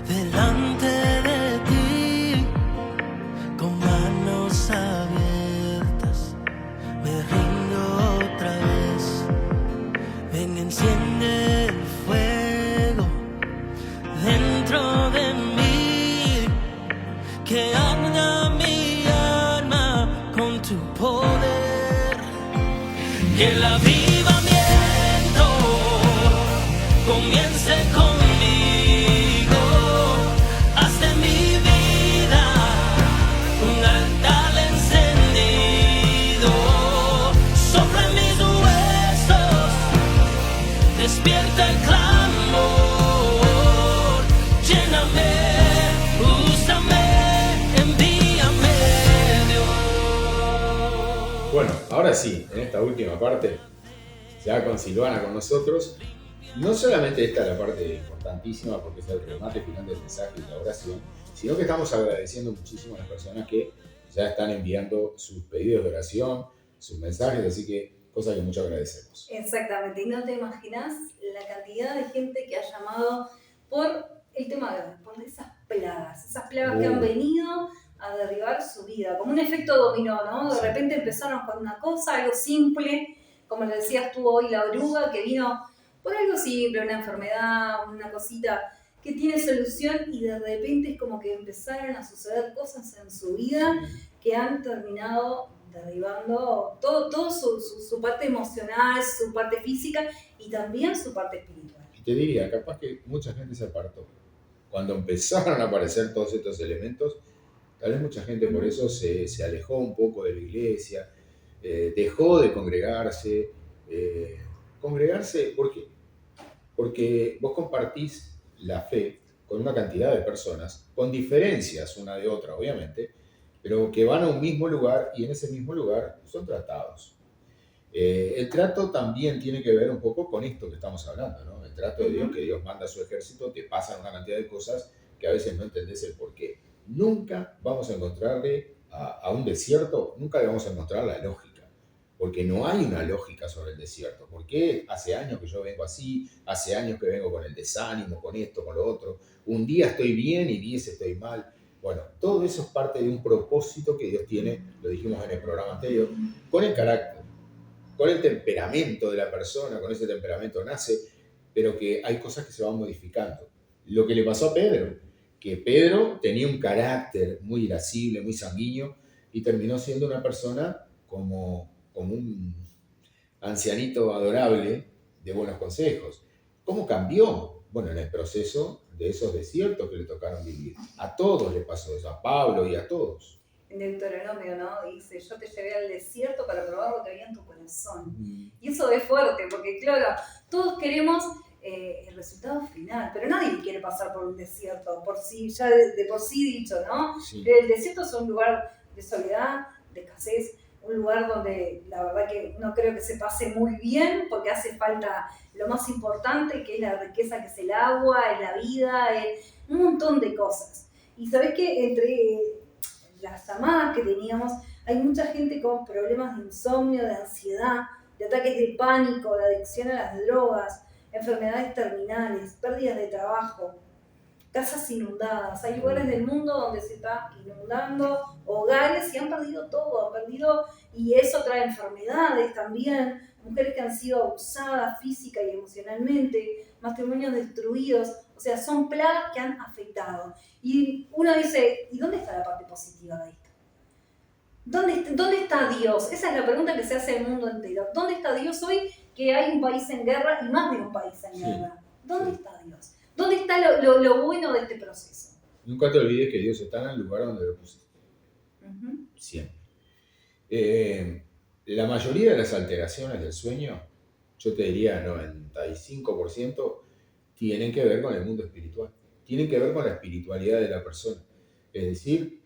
delante de ti con manos abiertas. Me rindo otra vez. enciende el fuego dentro de mí, que arda mi alma con tu poder, y el avivamiento comience conmigo, haz de mi vida un altar encendido, sopla en mis huesos, despierta el clamor, lléname, úsame, envíame, Dios.
Bueno, ahora sí, en esta última parte, ya con Silvana con nosotros, no solamente esta es la parte importantísima porque es el remate final del mensaje y la oración, sino que estamos agradeciendo muchísimo a las personas que ya están enviando sus pedidos de oración, sus mensajes, así que cosa que mucho agradecemos.
Exactamente, y no te imaginas la cantidad de gente que ha llamado por el tema de hoy, por esas plagas que han venido a derribar su vida, como un efecto dominó, ¿no? De repente empezaron con una cosa, algo simple, como le decías tú hoy, la oruga, que vino por algo simple, una enfermedad, una cosita que tiene solución, y de repente es como que empezaron a suceder cosas en su vida que han terminado derribando todo su parte emocional, su parte física y también su parte espiritual.
Y te diría, capaz que mucha gente se apartó. Cuando empezaron a aparecer todos estos elementos, tal vez mucha gente por eso se alejó un poco de la iglesia, dejó de congregarse. Congregarse, ¿por qué? Porque vos compartís la fe con una cantidad de personas, con diferencias una de otra, obviamente, pero que van a un mismo lugar y en ese mismo lugar son tratados. El trato también tiene que ver un poco con esto que estamos hablando, ¿no? El trato de Dios, que Dios manda a su ejército, te pasan una cantidad de cosas que a veces no entendés el porqué. Nunca vamos a encontrarle a un desierto, nunca le vamos a encontrar la lógica, porque no hay una lógica sobre el desierto. ¿Por qué hace años que yo vengo así? Hace años que vengo con el desánimo, con esto, con lo otro. Un día estoy bien y 10 estoy mal. Bueno, todo eso es parte de un propósito que Dios tiene, lo dijimos en el programa anterior, con el carácter, con el temperamento de la persona, con ese temperamento nace, pero que hay cosas que se van modificando. Lo que le pasó a Pedro, que Pedro tenía un carácter muy irascible, muy sanguíneo, y terminó siendo una persona como un ancianito adorable de buenos consejos. ¿Cómo cambió? Bueno, en el proceso de esos desiertos que le tocaron vivir. A todos le pasó eso, a Pablo y a todos.
En Deuteronomio, ¿no? Dice, yo te llevé al desierto para probar lo que había en tu corazón. Y eso es fuerte, porque claro, todos queremos el resultado final, pero nadie quiere pasar por un desierto, por sí, ya de por sí dicho, ¿no?
Sí.
El desierto es un lugar de soledad, de escasez, un lugar donde la verdad que no creo que se pase muy bien, porque hace falta lo más importante, que es la riqueza, que es el agua, es la vida, es un montón de cosas. Y sabés que entre las llamadas que teníamos, hay mucha gente con problemas de insomnio, de ansiedad, de ataques de pánico, de adicción a las drogas, enfermedades terminales, pérdidas de trabajo, casas inundadas. Hay lugares del mundo donde se está inundando hogares y han perdido todo, y eso trae enfermedades también, mujeres que han sido abusadas física y emocionalmente, matrimonios destruidos. O sea, son plagas que han afectado. Y uno dice, ¿y dónde está la parte positiva de esto? ¿Dónde está Dios? Esa es la pregunta que se hace el mundo entero. ¿Dónde está Dios hoy que hay un país en guerra y más de un país en guerra? ¿Dónde está Dios? ¿Dónde está lo bueno de este proceso?
Nunca te olvides que Dios está en el lugar donde lo pusiste. Siempre. La mayoría de las alteraciones del sueño, yo te diría 95%, tienen que ver con el mundo espiritual. Tienen que ver con la espiritualidad de la persona. Es decir,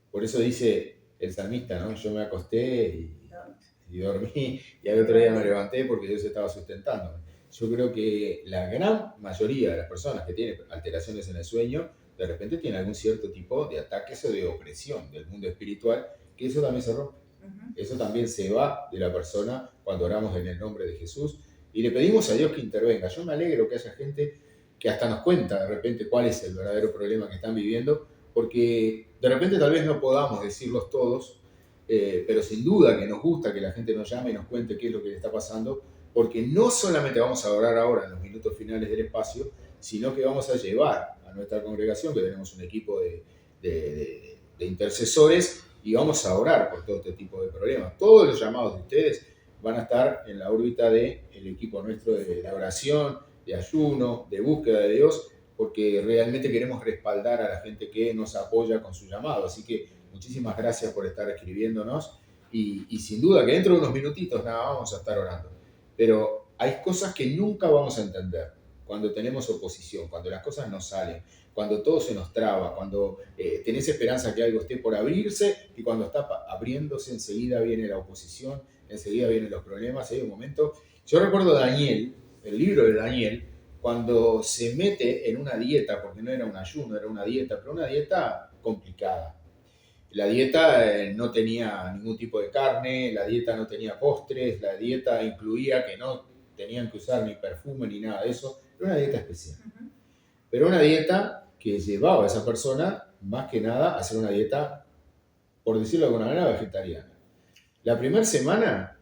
por eso dice el salmista, ¿no? Yo me acosté y dormí y al otro día me levanté porque Dios estaba sustentándome. Yo creo que la gran mayoría de las personas que tienen alteraciones en el sueño, de repente tienen algún cierto tipo de ataques o de opresión del mundo espiritual, que eso también se rompe. Eso también se va de la persona cuando oramos en el nombre de Jesús y le pedimos a Dios que intervenga. Yo me alegro que haya gente que hasta nos cuenta de repente cuál es el verdadero problema que están viviendo, porque de repente tal vez no podamos decirlos todos, pero sin duda que nos gusta que la gente nos llame y nos cuente qué es lo que le está pasando, porque no solamente vamos a orar ahora en los minutos finales del espacio, sino que vamos a llevar a nuestra congregación, que tenemos un equipo de intercesores, y vamos a orar por todo este tipo de problemas. Todos los llamados de ustedes van a estar en la órbita del equipo nuestro de oración, de ayuno, de búsqueda de Dios, porque realmente queremos respaldar a la gente que nos apoya con su llamado. Así que muchísimas gracias por estar escribiéndonos y sin duda que dentro de unos minutitos nada, vamos a estar orando. Pero hay cosas que nunca vamos a entender cuando tenemos oposición, cuando las cosas no salen, cuando todo se nos traba, cuando tenés esperanza que algo esté por abrirse y cuando está abriéndose enseguida viene la oposición, enseguida vienen los problemas. Hay un momento, yo recuerdo Daniel, el libro de Daniel, cuando se mete en una dieta, porque no era un ayuno, era una dieta, pero una dieta complicada. La dieta no tenía ningún tipo de carne, la dieta no tenía postres, la dieta incluía que no tenían que usar ni perfume ni nada de eso. Era una dieta especial. Pero una dieta que llevaba a esa persona, más que nada, a hacer una dieta, por decirlo de alguna manera, vegetariana. La primera semana,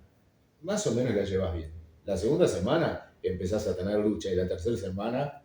más o menos la llevas bien. La segunda semana empezás a tener lucha y la tercera semana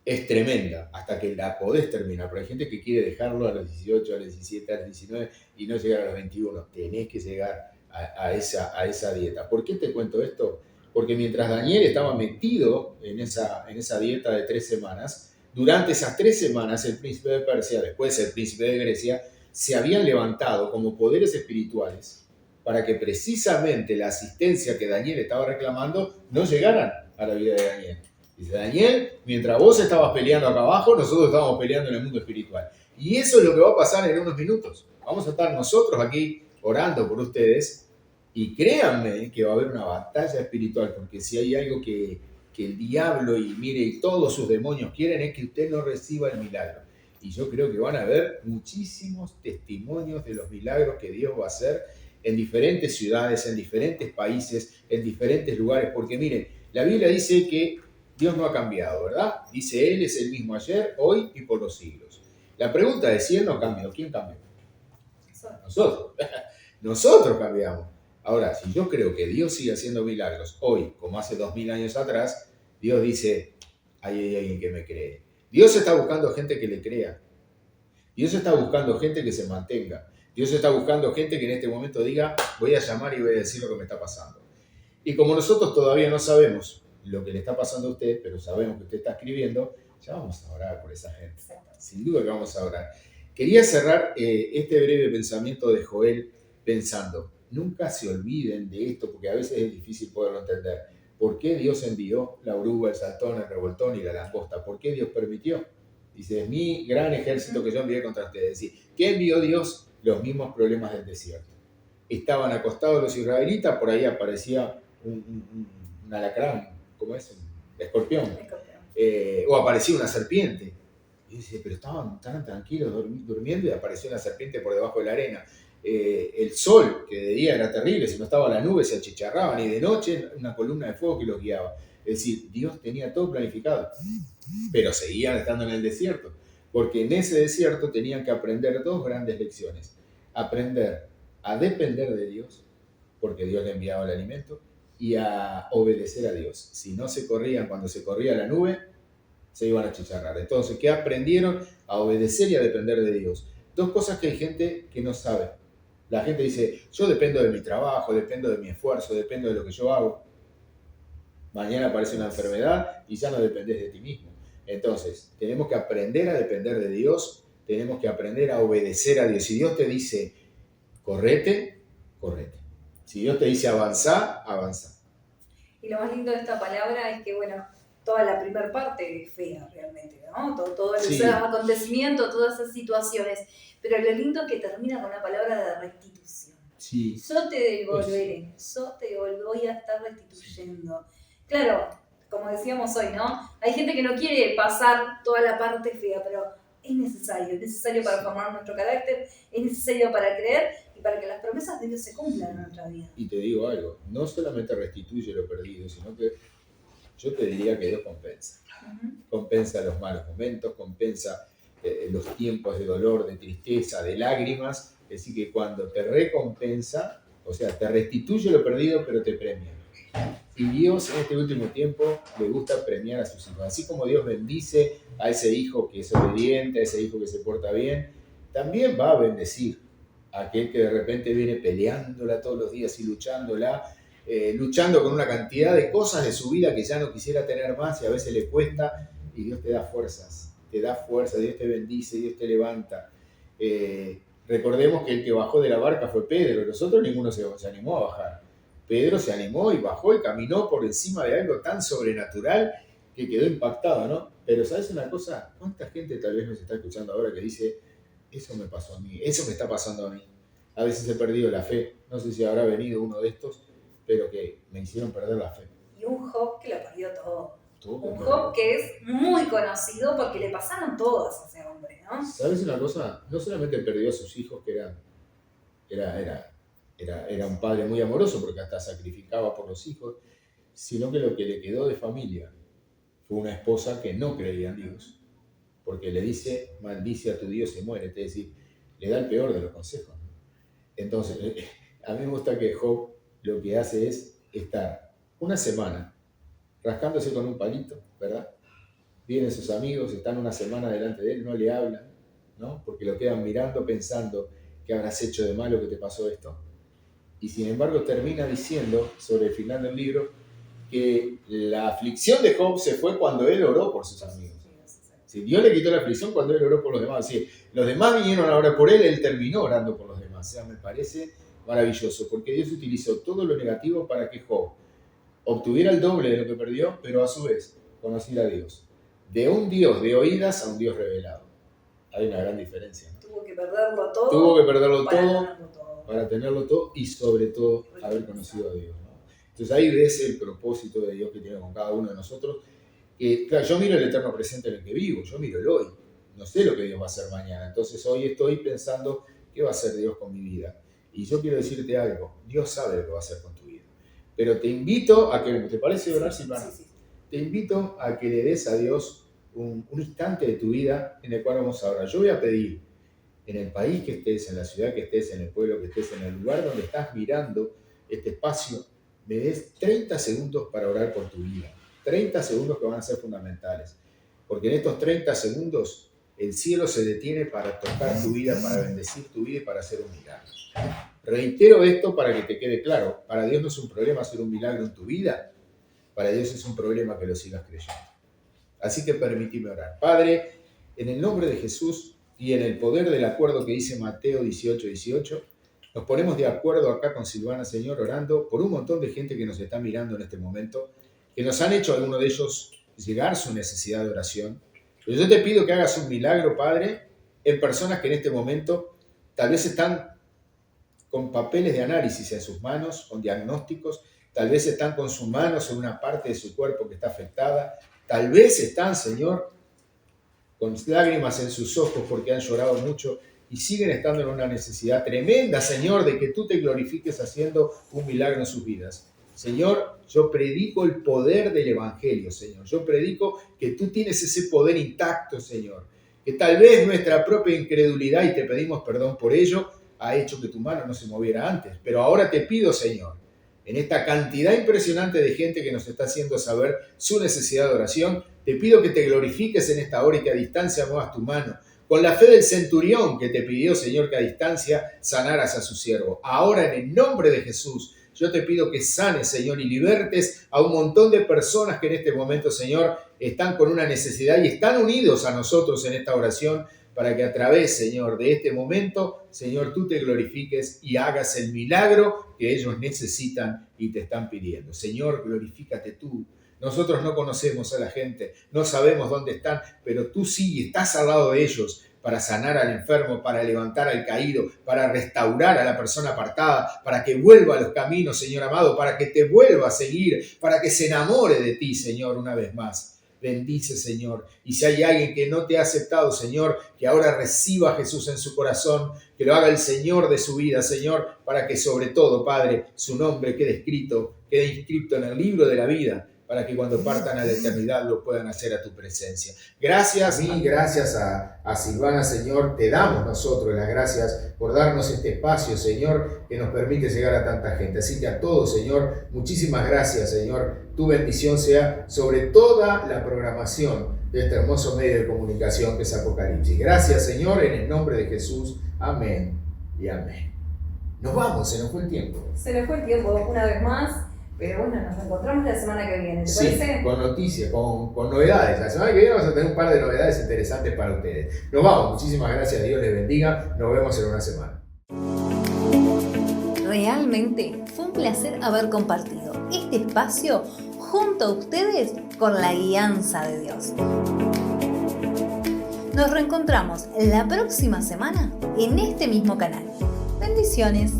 es tremenda hasta que la podés terminar. Pero hay gente que quiere dejarlo a los 18, a los 17, a los 19 y no llegar a los 21. Tenés que llegar a esa dieta. ¿Por qué te cuento esto? Porque mientras Daniel estaba metido en esa dieta de 3 semanas, durante esas 3 semanas el príncipe de Persia, después el príncipe de Grecia, se habían levantado como poderes espirituales para que precisamente la asistencia que Daniel estaba reclamando no llegaran a la vida de Daniel. Dice Daniel, mientras vos estabas peleando acá abajo, nosotros estábamos peleando en el mundo espiritual. Y eso es lo que va a pasar en unos minutos. Vamos a estar nosotros aquí orando por ustedes y créanme que va a haber una batalla espiritual, porque si hay algo que el diablo y todos sus demonios quieren es que usted no reciba el milagro. Y yo creo que van a haber muchísimos testimonios de los milagros que Dios va a hacer en diferentes ciudades, en diferentes países, en diferentes lugares, porque miren, la Biblia dice que Dios no ha cambiado, ¿verdad? Dice, Él es el mismo ayer, hoy y por los siglos. La pregunta es, si Él no cambió, ¿quién cambió? Nosotros. Nosotros cambiamos. Ahora, si yo creo que Dios sigue haciendo milagros hoy, como hace 2000 años atrás, Dios dice, hay alguien que me cree. Dios está buscando gente que le crea. Dios está buscando gente que se mantenga. Dios está buscando gente que en este momento diga, voy a llamar y voy a decir lo que me está pasando. Y como nosotros todavía no sabemos lo que le está pasando a usted, pero sabemos que usted está escribiendo, ya vamos a orar por esa gente. Sin duda que vamos a orar. Quería cerrar este breve pensamiento de Joel pensando, nunca se olviden de esto, porque a veces es difícil poderlo entender. ¿Por qué Dios envió la oruga, el saltón, el revoltón y la langosta? ¿Por qué Dios permitió? Dice, es mi gran ejército que yo envié contra ustedes. Es decir, ¿qué envió Dios? Los mismos problemas del desierto. Estaban acostados los israelitas, por ahí aparecía un alacrán, ¿cómo es? Un escorpión. O aparecía una serpiente. Y dice, pero estaban tan tranquilos durmiendo y apareció una serpiente por debajo de la arena. El sol, que de día era terrible, si no estaba la nube se achicharraban, y de noche una columna de fuego que los guiaba. Es decir, Dios tenía todo planificado, pero seguían estando en el desierto, porque en ese desierto tenían que aprender 2 grandes lecciones. Aprender a depender de Dios, porque Dios le enviaba el alimento, y a obedecer a Dios. Si no se corrían cuando se corría la nube, se iban a achicharrar. Entonces, ¿qué aprendieron? A obedecer y a depender de Dios. 2 cosas que hay gente que no sabe. La gente dice, yo dependo de mi trabajo, dependo de mi esfuerzo, dependo de lo que yo hago. Mañana aparece una enfermedad y ya no dependés de ti mismo. Entonces, tenemos que aprender a depender de Dios, tenemos que aprender a obedecer a Dios. Si Dios te dice, correte, correte. Si Dios te dice, avanzá, avanzá.
Y lo más lindo de esta palabra es que, bueno, toda la primera parte es fea realmente, ¿no? Todo el
Sí.
acontecimiento, todas esas situaciones. Pero lo lindo es que termina con la palabra de restitución.
Sí.
Yo te devolveré, yo te voy a estar restituyendo. Claro, como decíamos hoy, ¿no? Hay gente que no quiere pasar toda la parte fea, pero es necesario para formar nuestro carácter, es necesario para creer y para que las promesas de Dios se cumplan en nuestra vida.
Y te digo algo, no solamente restituye lo perdido, sino que yo te diría que Dios compensa. Compensa los malos momentos, compensa los tiempos de dolor, de tristeza, de lágrimas. Es decir, que cuando te recompensa, o sea, te restituye lo perdido, pero te premia. Y Dios en este último tiempo le gusta premiar a sus hijos. Así como Dios bendice a ese hijo que es obediente, a ese hijo que se porta bien, también va a bendecir a aquel que de repente viene peleándola todos los días y luchando con una cantidad de cosas de su vida que ya no quisiera tener más y a veces le cuesta, y Dios te da fuerzas, Dios te bendice, Dios te levanta. Recordemos que el que bajó de la barca fue Pedro, nosotros ninguno se animó a bajar. Pedro se animó y bajó y caminó por encima de algo tan sobrenatural que quedó impactado, ¿no? Pero ¿sabes una cosa? ¿Cuánta gente tal vez nos está escuchando ahora que dice, eso me pasó a mí, eso me está pasando a mí? A veces he perdido la fe, no sé si habrá venido uno de estos, pero que me hicieron perder la fe.
Y un Job que lo perdió todo.
Todo
Un
perdido.
Job que es muy conocido porque le pasaron todas a ese hombre, ¿no?
¿Sabes una cosa? No solamente perdió a sus hijos, que era un padre muy amoroso porque hasta sacrificaba por los hijos, sino que lo que le quedó de familia fue una esposa que no creía en Dios, porque le dice, maldice a tu Dios y muérete, es decir, le da el peor de los consejos, ¿no? Entonces, a mí me gusta que Job lo que hace es estar una semana rascándose con un palito, ¿verdad? Vienen sus amigos, están una semana delante de él, no le hablan, ¿no? Porque lo quedan mirando pensando, ¿qué habrás hecho de malo que te pasó esto? Y sin embargo termina diciendo, sobre el final del libro, que la aflicción de Job se fue cuando él oró por sus amigos. Si Dios le quitó la aflicción cuando él oró por los demás. Si los demás vinieron a orar por él, él terminó orando por los demás. O sea, me parece maravilloso, porque Dios utilizó todo lo negativo para que Job obtuviera el doble de lo que perdió, pero a su vez conociera a Dios. De un Dios de oídas a un Dios revelado. Hay una gran diferencia, ¿no?
Tuvo que perderlo todo.
Tuvo que perderlo
para
todo
tenerlo todo.
para tenerlo todo y sobre todo haber conocido a Dios, ¿no? Entonces ahí ves el propósito de Dios que tiene con cada uno de nosotros. Claro, yo miro el eterno presente en el que vivo, yo miro el hoy, no sé lo que Dios va a hacer mañana, entonces hoy estoy pensando qué va a hacer Dios con mi vida. Y yo quiero decirte algo, Dios sabe lo que va a hacer con tu vida, pero te invito a que, ¿te parece orar, Silvana?
Sí.
Te invito a que le des a Dios un instante de tu vida en el cual vamos a orar. Yo voy a pedir, en el país que estés, en la ciudad que estés, en el pueblo que estés, en el lugar donde estás mirando este espacio, me des 30 segundos para orar por tu vida. 30 segundos que van a ser fundamentales. Porque en estos 30 segundos el cielo se detiene para tocar tu vida, para bendecir tu vida y para hacer un milagro. Reitero esto para que te quede claro. Para Dios no es un problema hacer un milagro en tu vida. Para Dios es un problema que lo sigas creyendo. Así que permíteme orar. Padre, en el nombre de Jesús y en el poder del acuerdo que dice Mateo 18:18, nos ponemos de acuerdo acá con Silvana, Señor, orando por un montón de gente que nos está mirando en este momento, que nos han hecho algunos de ellos llegar su necesidad de oración. Pero yo te pido que hagas un milagro, Padre, en personas que en este momento tal vez están con papeles de análisis en sus manos, con diagnósticos, tal vez están con sus manos en una parte de su cuerpo que está afectada, tal vez están, Señor, con lágrimas en sus ojos porque han llorado mucho y siguen estando en una necesidad tremenda, Señor, de que tú te glorifiques haciendo un milagro en sus vidas. Señor, yo predico el poder del Evangelio, Señor. Yo predico que tú tienes ese poder intacto, Señor. Que tal vez nuestra propia incredulidad, y te pedimos perdón por ello, ha hecho que tu mano no se moviera antes. Pero ahora te pido, Señor, en esta cantidad impresionante de gente que nos está haciendo saber su necesidad de oración, te pido que te glorifiques en esta hora y que a distancia muevas tu mano. Con la fe del centurión que te pidió, Señor, que a distancia sanaras a su siervo. Ahora, en el nombre de Jesús, yo te pido que sanes, Señor, y libertes a un montón de personas que en este momento, Señor, están con una necesidad y están unidos a nosotros en esta oración para que a través, Señor, de este momento, Señor, tú te glorifiques y hagas el milagro que ellos necesitan y te están pidiendo. Señor, glorifícate tú. Nosotros no conocemos a la gente, no sabemos dónde están, pero tú sí estás al lado de ellos para sanar al enfermo, para levantar al caído, para restaurar a la persona apartada, para que vuelva a los caminos, Señor amado, para que te vuelva a seguir, para que se enamore de ti, Señor, una vez más. Bendice, Señor. Y si hay alguien que no te ha aceptado, Señor, que ahora reciba a Jesús en su corazón, que lo haga el Señor de su vida, Señor, para que sobre todo, Padre, su nombre quede inscrito en el libro de la vida, para que cuando partan a la eternidad lo puedan hacer a tu presencia. Gracias y gracias a Silvana, Señor, te damos nosotros las gracias por darnos este espacio, Señor, que nos permite llegar a tanta gente. Así que a todos, Señor, muchísimas gracias, Señor. Tu bendición sea sobre toda la programación de este hermoso medio de comunicación que es Apocalipsis. Gracias, Señor, en el nombre de Jesús. Amén y amén. Nos vamos, se nos fue el tiempo.
Se nos fue el tiempo una vez más, pero bueno, nos encontramos la semana que viene, ¿te
Sí,
parece?
con noticias, con novedades. La semana que viene vamos a tener un par de novedades interesantes para ustedes. Nos vamos, muchísimas gracias, Dios les bendiga. Nos vemos en una semana.
Realmente fue un placer haber compartido este espacio junto a ustedes con la guianza de Dios. Nos reencontramos la próxima semana en este mismo canal. Bendiciones.